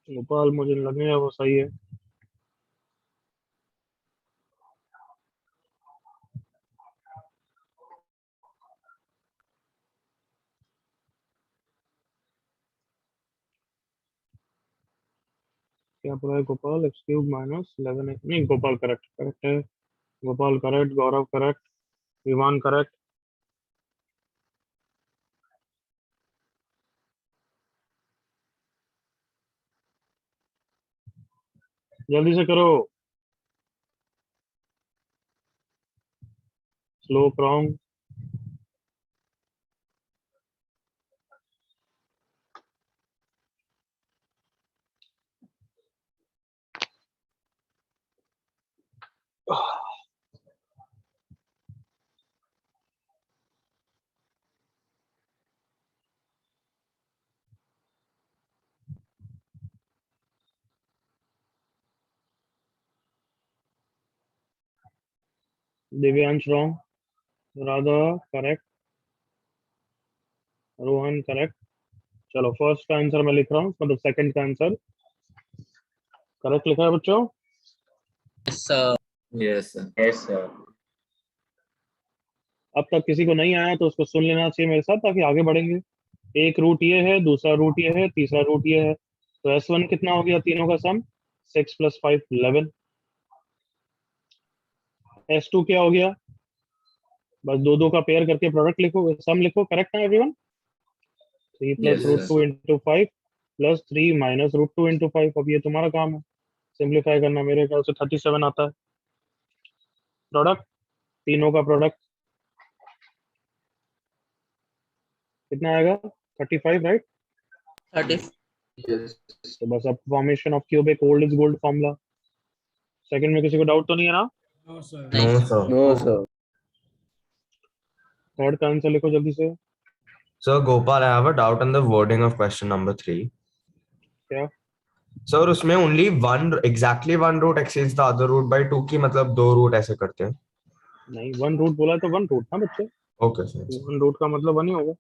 गोपाल मुझे लगेगा वो सही है। क्या पढ़ा है गोपाल? एक्स क्यूब माइनस 11, नहीं गोपाल करेक्ट, करेक्ट है। गोपाल करेक्ट, गौरव करेक्ट, विमान करेक्ट। जल्दी से करो। Slow wrong. Divyansh wrong, Radha correct, Rohan correct. चलो फर्स्ट का आंसर मैं लिख रहा हूँ, मतलब सेकंड का आंसर करेक्ट लिखा है बच्चों। Yes, sir. Yes sir. Yes, sir. अब तक किसी को नहीं आया तो उसको सुन लेना चाहिए मेरे साथ, ताकि आगे बढ़ेंगे। एक रूट ये है, दूसरा रूट ये है, तीसरा रूट ये है। तो S1 कितना हो गया तीनों का सम? 6 + 5 11। S2 क्या हो गया? बस दो दो का पेयर करके प्रोडक्ट लिखो, सम लिखो। करेक्ट है everyone? 3 + Yes, root sir. 2 × 5 + 3 - root 2 × 5। अब ये तुम्हारा काम है सिंप्लीफाई करना। मेरे ख्याल से 37 आता है प्रोडक्ट, तीनों का प्रोडक्ट कितना आएगा? 35, राइट? 30. Yes. तो बस अब formation of cubic, old is gold formula. Second में किसी को डाउट तो नहीं है ना? No sir. No sir. No, sir. Third का आंसर लिखो जल्दी से। So Gopal, I have a doubt on the wording of question number 3. क्या? Sir, उसमें only exactly one root exceeds the other root by 2 की मतलब 2 root ऐसे करते हैं? नहीं, 1 रूट बोला तो 1 रूट ना बच्चे। Okay sir. 1 रूट का मतलब 1 ही होगा।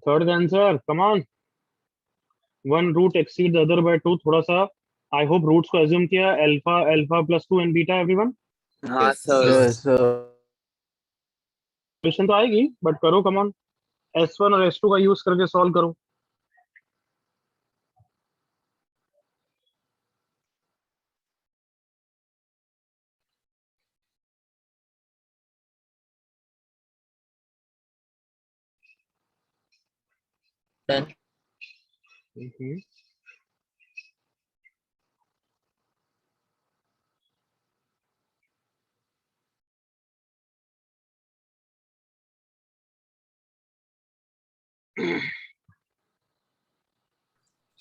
Third answer, come on. One root exceed the other by two, थोड़ा सा आई होप रूट्स को एज्यूम किया, alpha alpha plus two and beta everyone. हाँ सर Yes, sir. क्वेश्चन तो आएगी बट करो, कम ऑन। S1 और S2 का यूज करके सॉल्व करो। Done. Hmm,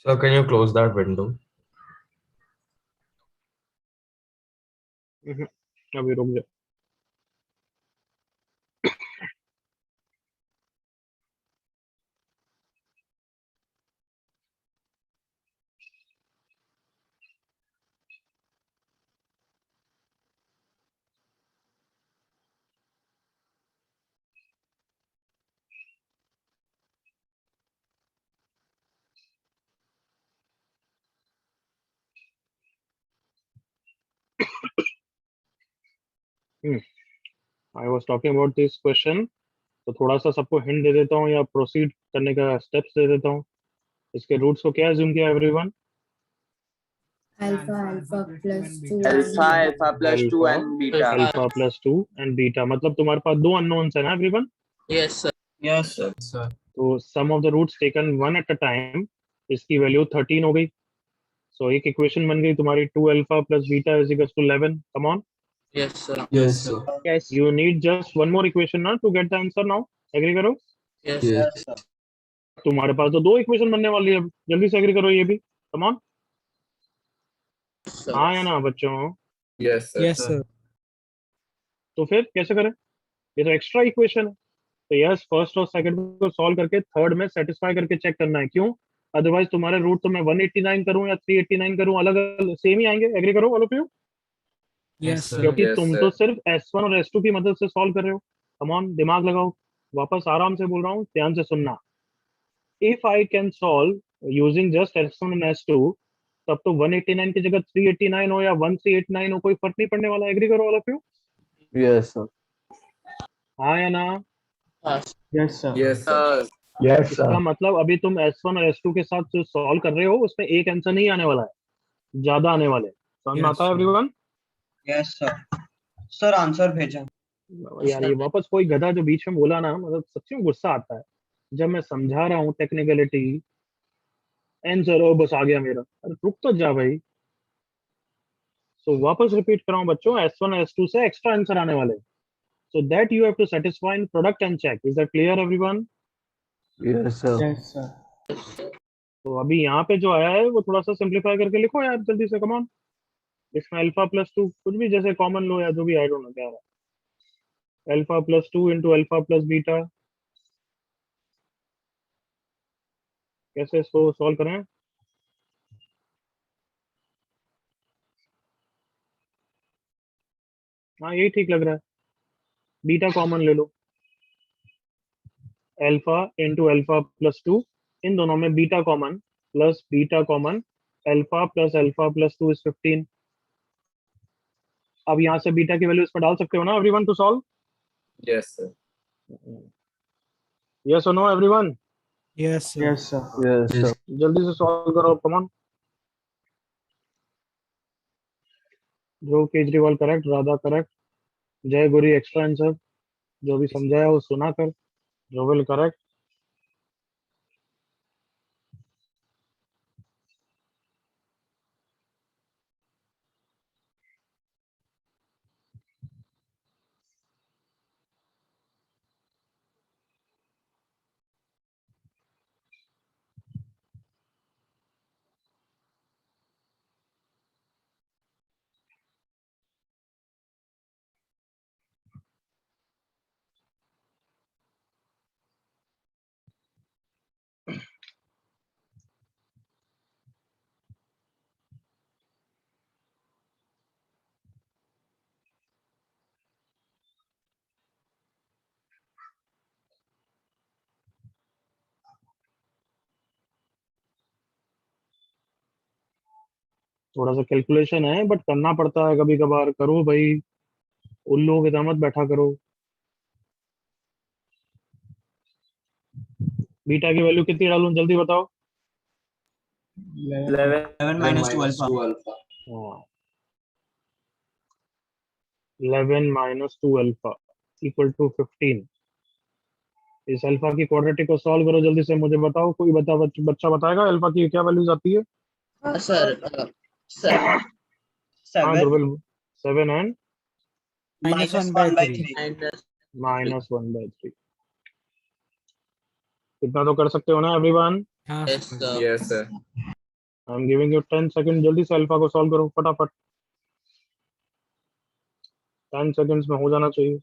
So can you close that window? अभी रुक जा। I was talking about this question, तो थोड़ा सा सबको हिंट दे देता हूँ या प्रोसीड करने का स्टेप्स दे देता हूँ। इसके रूट्स को क्या एज्यूम किया everyone? Alpha, alpha plus 2 alpha and alpha plus 2 alpha and beta alpha plus two and beta, मतलब तुम्हारे पास दो अननोन्स है ना everyone. Yes, sir. Yes, sir. तो sum of the roots taken one at a time, इसकी value 13 हो गई। सो एक इक्वेशन बन गई तुम्हारी, 2 alpha plus beta is equal to 11। Come on, Yes, sir. Yes, sir. Yes. You need just one more equation ना to get the answer now. Agree करो? Yes. Yes. Yes, sir. तुम्हारे पास तो दो इक्वेशन बनने वाली है, जल्दी से एग्री करो ये भी। Come on, sir. हाँ या ना बच्चों? yes sir yes sir. तो फिर कैसे करें? ये तो एक्स्ट्रा इक्वेशन है। तो यस, फर्स्ट और सेकंड को सॉल्व करके थर्ड में सेटिस्फाई करके चेक करना है, क्यों? अदरवाइज तुम्हारे रूट तो मैं 189 करूं या 389 करूं, अलग अलग सेम ही आएंगे। एग्री करो all of you? Yes sir. क्योंकि Yes, तुम sir. तो सिर्फ S1 और S2 की मदद से सॉल्व कर रहे हो। कम ऑन, दिमाग लगाओ। वापस आराम से बोल रहा हूँ, ध्यान से सुनना। If I can solve using just S1 and S2, तब तो 189 की जगह 389 हो या 1389 हो, कोई फर्क नहीं पड़ने वाला। एग्री करो all of you? Yes, sir. हाँ या ना? Yes. Yes, sir. yes sir Yes, इसका मतलब अभी तुम S1 और S2 के साथ जो सॉल्व कर रहे हो उसमें एक आंसर नहीं आने वाला है, ज्यादा आने वाले। समझ में आता है everyone? Yes, sir. Sir, answer भेजा। यार ये वापस कोई गधा जो बीच में बोला ना, मतलब सच्ची में गुस्सा आता है जब मैं समझा रहा हूँ टेक्निकलिटी, आंसर हो बस आ गया मेरा। अरे रुक तो जा भाई। सो वापस रिपीट कर रहा हूँ बच्चों, S1 और S2 से एक्स्ट्रा आंसर आने वाले, so that you have to satisfy in product and check. Is that clear everyone? Yes, sir. Yes, sir. तो अभी यहाँ पे जो आया है वो थोड़ा सा सिंप्लीफाई करके लिखो यार जल्दी से, कम ऑन। इसमें अल्फा प्लस टू कुछ भी जैसे कॉमन लो या जो भी, आई डोंट नो क्या है। Alpha plus two into alpha plus beta, कैसे इसको सॉल्व करें? हाँ यही ठीक लग रहा है, बीटा कॉमन ले लो। Alpha into alpha plus two, इन दोनों में beta common, plus beta common, alpha plus two is 15। अब यहाँ से बीटा की वैल्यू इस पर डाल सकते हो ना everyone to solve? yes sir yes और no everyone? Yes sir. Yes, sir. Yes, sir. जल्दी से सॉल्व करो, come on. Dhruv Kejriwal correct, Radha correct, Jai Guri extra answer, जो भी समझाया वो सुना कर, ध्रुवल करेक्ट। थोड़ा सा कैलकुलेशन है बट करना पड़ता है कभी कभार, करो भाई, उल्लू की तरह मत बैठा करो। बीटा की वैल्यू कितनी डालूं जल्दी बताओ। 11 minus 2 alpha. हाँ, 11 माइनस 2 अल्फा इक्वल टू 15। इस अल्फा की क्वाड्रेटिक को सॉल्व करो जल्दी से, मुझे बताओ, कोई बच्चा बताएगा अल्फा की क्या वैल्यूज आती है। हाँ सर, सर हाँ 7 दुर्बल, 7 and minus Minus 1 by 1 by 3. 3. Minus minus 1/3। इतना तो कर सकते हो ना एवरीवन। हाँ yes sir. Sir, Yes, sir. I am giving you 10 second, जल्दी से अल्फा को सॉल्व करो फटाफट, 10 सेकंड्स में हो जाना चाहिए।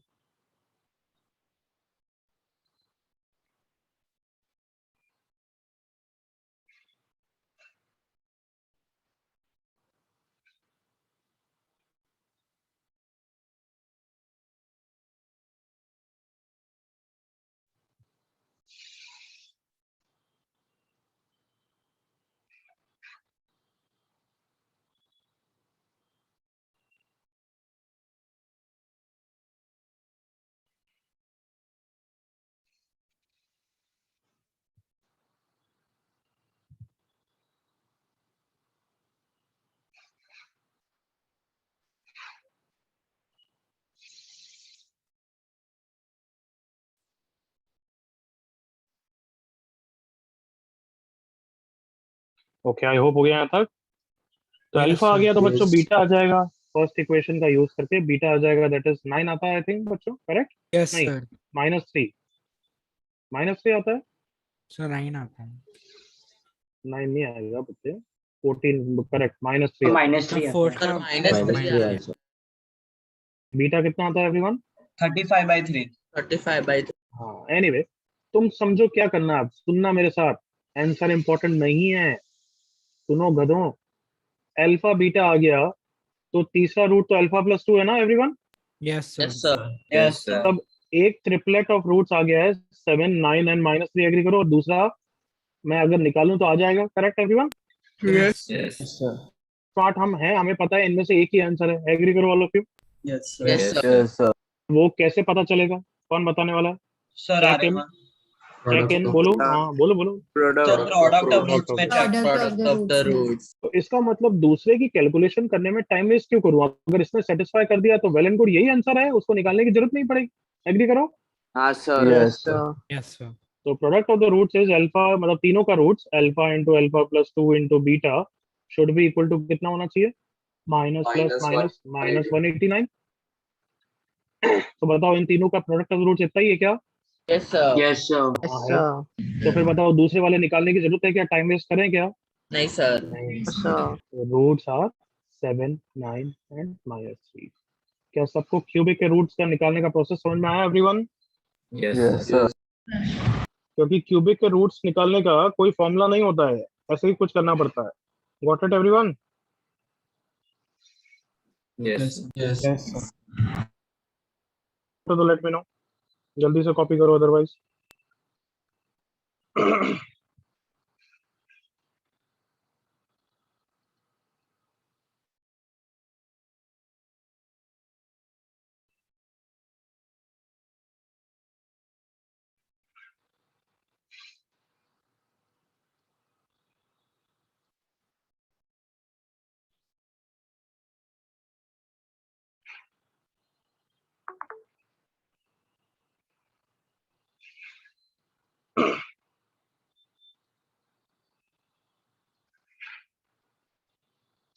ओके, आई होप हो गया यहाँ तक। तो Yes, अल्फा आ sir. गया तो बच्चों Yes. बीटा आ जाएगा, फर्स्ट इक्वेशन का यूज करके बीटा आ जाएगा, दैट इज 9 आता है आई थिंक बच्चों, करेक्ट। Yes, नहीं, sir. -3, -3 आता है, Sir 9 आता है. 9 नहीं आएगा बच्चे, 14 करेक्ट, -3 आता है। Minus 3 4 आता सर है. माइनस Minus 3 3 आता है, answer. बीटा कितना आता है एवरीवन। 35 by 3. 35/3। हाँ एनीवे, तुम समझो क्या करना है अब, सुनना मेरे साथ, आंसर इंपॉर्टेंट नहीं है, सुनो गधों। अल्फा बीटा आ गया तो तीसरा रूट तो अल्फा प्लस 2 है ना everyone. Yes, sir. Yes sir, Yes, sir. sir. तब एक ट्रिपलेट ऑफ रूट्स आ गया है, 7, 9 एंड -3, एग्री करो, और दूसरा मैं अगर निकालूं तो आ जाएगा, correct everyone. Yes. Yes, sir. Smart हम हैं, हमें पता है इनमें से एक ही आंसर है, एग्री करो all of you. Yes, sir. Yes sir, Yes, sir. वो कैसे पता चलेगा, कौन बताने वाला है। Sir, check in, Arima. Check in, बोलो, हाँ बोलो बोलो। Sir, Product. product of Product roots of में check. प्रोडक्ट ऑफ द में। रूट्स। तो इसका मतलब दूसरे की कैलकुलेशन करने में टाइम वेस्ट क्यों करूं, अगर इसने सेटिस्फाई कर दिया तो वेल एंड गुड, यही आंसर है, उसको निकालने की जरूरत नहीं पड़ेगी, एग्री करो। Yes, sir. Yes, sir. तो product of the roots is alpha, मतलब तीनों का roots alpha into alpha plus 2 into beta should be equal to कितना होना चाहिए, माइनस प्लस माइनस -189। तो बताओ इन तीनों का प्रोडक्ट ऑफ रूट्स इतना ही है क्या। Yes sir, Yes, sir. हाँ है, तो फिर बताओ दूसरे वाले निकालने की जरूरत है क्या, टाइम वेस्ट करें क्या। नहीं सर, नहीं, रूट्स आर 7, 9 एंड -3। क्या सबको क्यूबिक के रूट्स का निकालने का प्रोसेस समझ में आया एवरीवन। Yes. Yes, sir. क्योंकि क्यूबिक के रूट्स निकालने का कोई फॉर्मूला नहीं होता है, ऐसे ही कुछ करना पड़ता है। Got it everyone. Yes. Yes. Yes, sir. तो लेट मी नो, जल्दी से कॉपी करो अदरवाइज।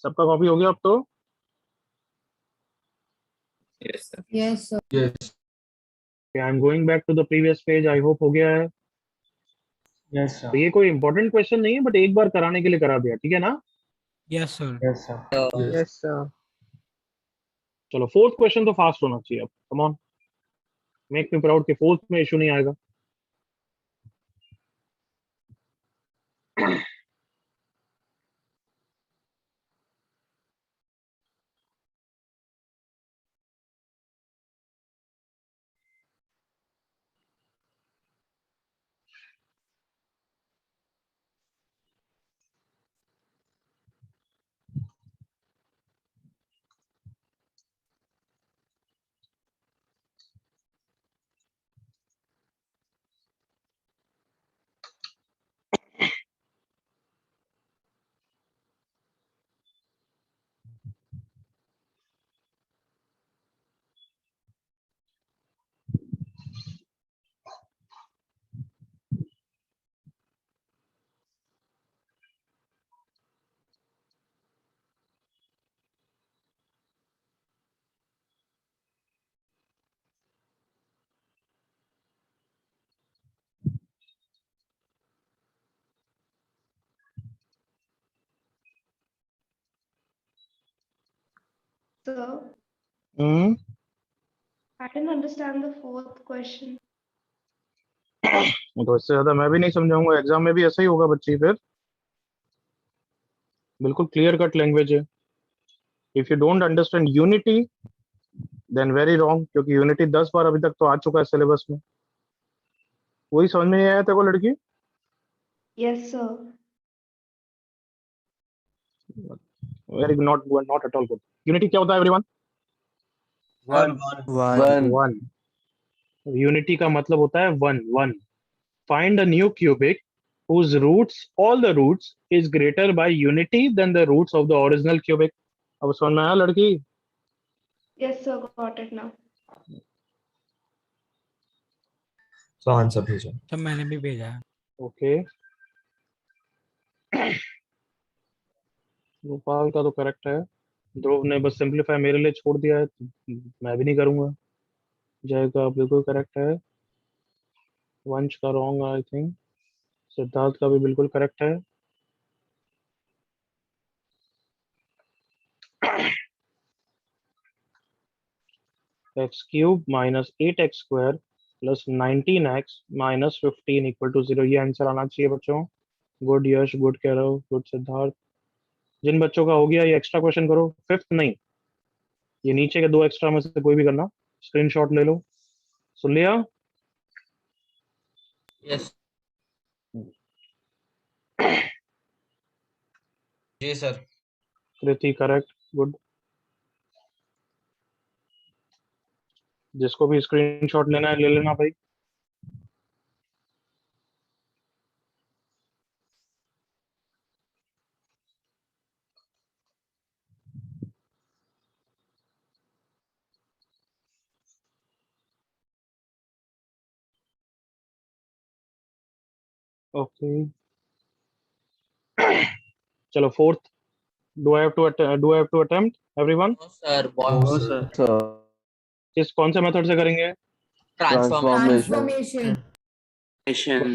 सबका कॉपी हो गया अब तो। Yes, sir. Yes, sir. Yes. I am going back to the previous page, I hope हो गया है। Yes, sir. तो ये कोई इंपॉर्टेंट क्वेश्चन नहीं है बट एक बार कराने के लिए करा दिया, ठीक है ना। Yes, sir. Yes, sir. Yes, sir. चलो फोर्थ क्वेश्चन तो फास्ट होना चाहिए अब, come on, make me proud कि फोर्थ में इशू नहीं आएगा। Sir, hmm I didn't understand the fourth question. तो इससे ज्यादा मैं भी नहीं समझाऊंगा, एग्जाम में भी ऐसा ही होगा बच्ची, फिर बिल्कुल क्लियर कट लैंग्वेज है। If you don't understand unity then very wrong, क्योंकि यूनिटी 10 बार अभी तक तो आ चुका है सिलेबस में। वही समझ में नहीं आया तेरे को लड़की? Yes, sir. Very not at all good. Unity क्या होता है एवरीवन? One. वन। यूनिटी का मतलब होता है one one. Find a new cubic whose roots, all the roots is greater by unity than the roots of the original cubic। अब समझ में आया लड़की? Yes, sir. Got it now. So answer भेजो। तो मैंने भी भेजा है। ओके, गोपाल का तो करेक्ट है, ध्रुव ने बस सिंपलीफाई मेरे लिए छोड़ दिया है, तो मैं भी नहीं करूंगा। जय का बिल्कुल करेक्ट है, वंश का रॉन्ग आई थिंक, सिद्धार्थ का भी बिल्कुल करेक्ट है। X cube minus 8x² plus 19x minus 15 equal to 0, ये आंसर आना चाहिए बच्चों। गुड यश, गुड कह रहे हो, गुड सिद्धार्थ। जिन बच्चों का हो गया ये एक्स्ट्रा क्वेश्चन करो, फिफ्थ नहीं, ये नीचे के 2 एक्स्ट्रा में से कोई भी करना, स्क्रीनशॉट ले लो। सुन लिया? Yes. जी सर। कृति करेक्ट, गुड। जिसको भी स्क्रीनशॉट लेना है ले लेना भाई। ओके चलो fourth, do I have to attempt everyone? No, sir. What? No sir. किस कौन से मेथड से करेंगे? Transformation. ट्रांसफॉर्मेशन।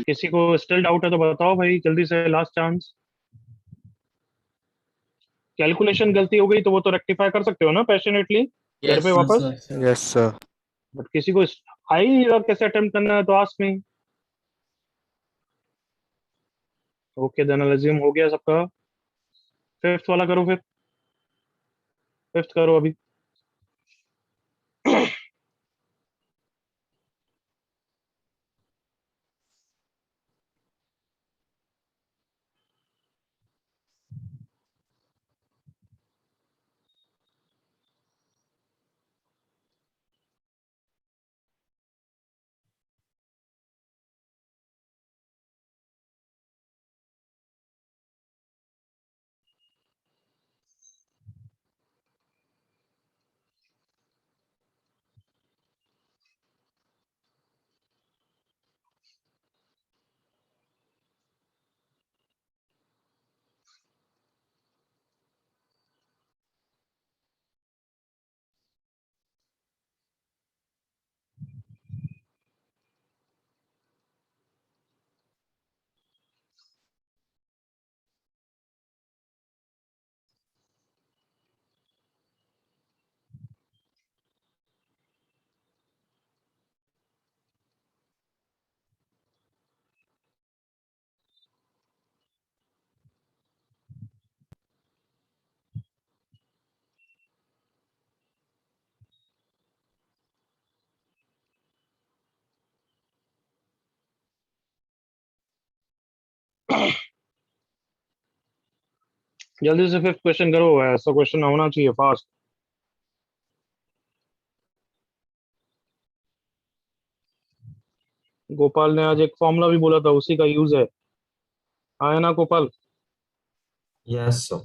किसी को स्टिल डाउट है तो बताओ भाई जल्दी से, लास्ट चांस। कैलकुलेशन गलती हो गई तो वो तो रेक्टिफाई कर सकते हो ना पैशनेटली घर Yes. पे वापस। Yes sir. बट किसी को आई और कैसे अटेम्प्ट करना है तो ask me. Okay then assume हो गया सबका। फिफ्थ वाला करो फिर, फिफ्थ करो अभी। जल्दी से फिफ्थ क्वेश्चन करो, ऐसा क्वेश्चन होना चाहिए फास्ट। गोपाल ने आज एक फॉर्मूला भी बोला था, उसी का यूज है, आया ना गोपाल? Yes sir।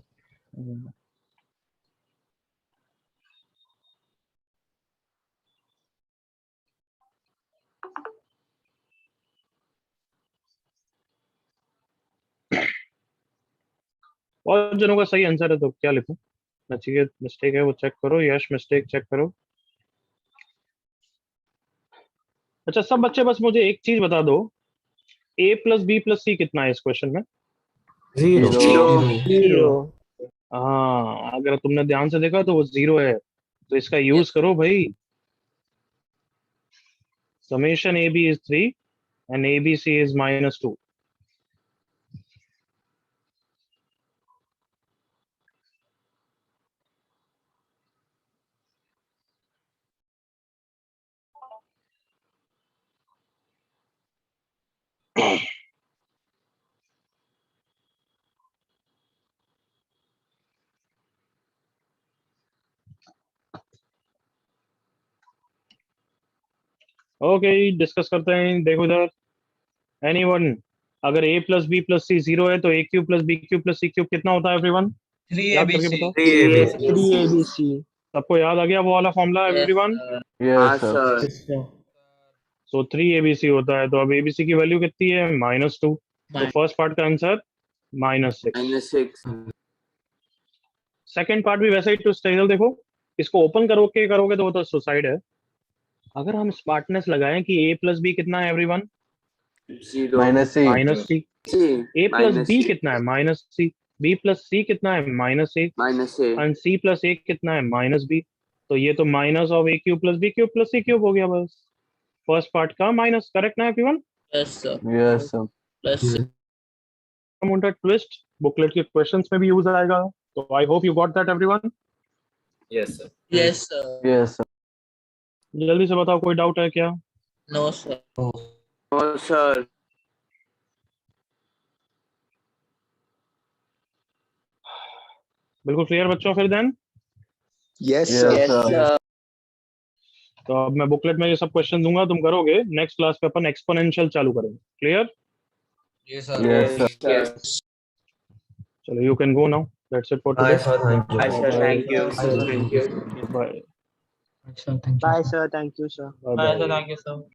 और जनों का सही आंसर है तो क्या लिखूं? नचिकेत मिस्टेक है वो चेक करो, यश मिस्टेक चेक करो। अच्छा सब बच्चे बस मुझे एक चीज बता दो, a प्लस बी प्लस सी कितना है इस क्वेश्चन में? जीरो। जीरो। हाँ अगर तुमने ध्यान से देखा तो वो 0 है, तो इसका यूज करो भाई। Summation AB is 3 and ABC is -2. Okay, discuss करते हैं। देखो इधर, एनीवन, अगर a plus B plus C 0 है तो a cube plus B cube plus C cube कितना होता है एवरीवन? 3 याद करके ABC. बताओ। 3 ABC. सबको याद आ गया वो वाला फॉर्मूला एवरीवन? हाँ सर। Yes, sir. सो 3 ABC होता है। तो अब ABC की वैल्यू कितनी है? -2। तो फर्स्ट पार्ट का आंसर -6। -6. सेकंड पार्ट भी वैसे ही ट्विस्ट है। देखो, इसको ओपन करोगे तो वो तो सुसाइड है। अगर हम स्मार्टनेस लगाएं कि a प्लस बी कितना है everyone? 0. -C. -c। a plus b कितना है? -c। b प्लस c कितना है? -a। -A. And c plus a कितना है? -b। तो ये तो minus of a cube plus b cube plus c cube हो गया बस। फर्स्ट पार्ट का माइनस, करेक्ट ना everyone? Yes, sir. Yes, sir. Plus amount twist booklet के क्वेश्चंस में भी यूज आएगा। तो I hope you got that everyone. Yes, sir. yes, sir. Yes, sir. जल्दी से बताओ, कोई डाउट है क्या? No, sir. No, sir. बिल्कुल क्लियर बच्चों? फिर then Yes, Yes, sir. Yes, sir. तो अब मैं बुकलेट में ये सब क्वेश्चन दूंगा, तुम करोगे। नेक्स्ट क्लास पे अपन एक्सपोनेंशियल चालू करेंगे। क्लियर? Yes, sir. Yes. चलो, you can go now. That's it for Bye, today. sir. Thank you. Hi, sir. Thank you. Sir, Thank you. Bye Sir, thank you. Bye, sir. Thank you, sir. Bye. Thank you, sir.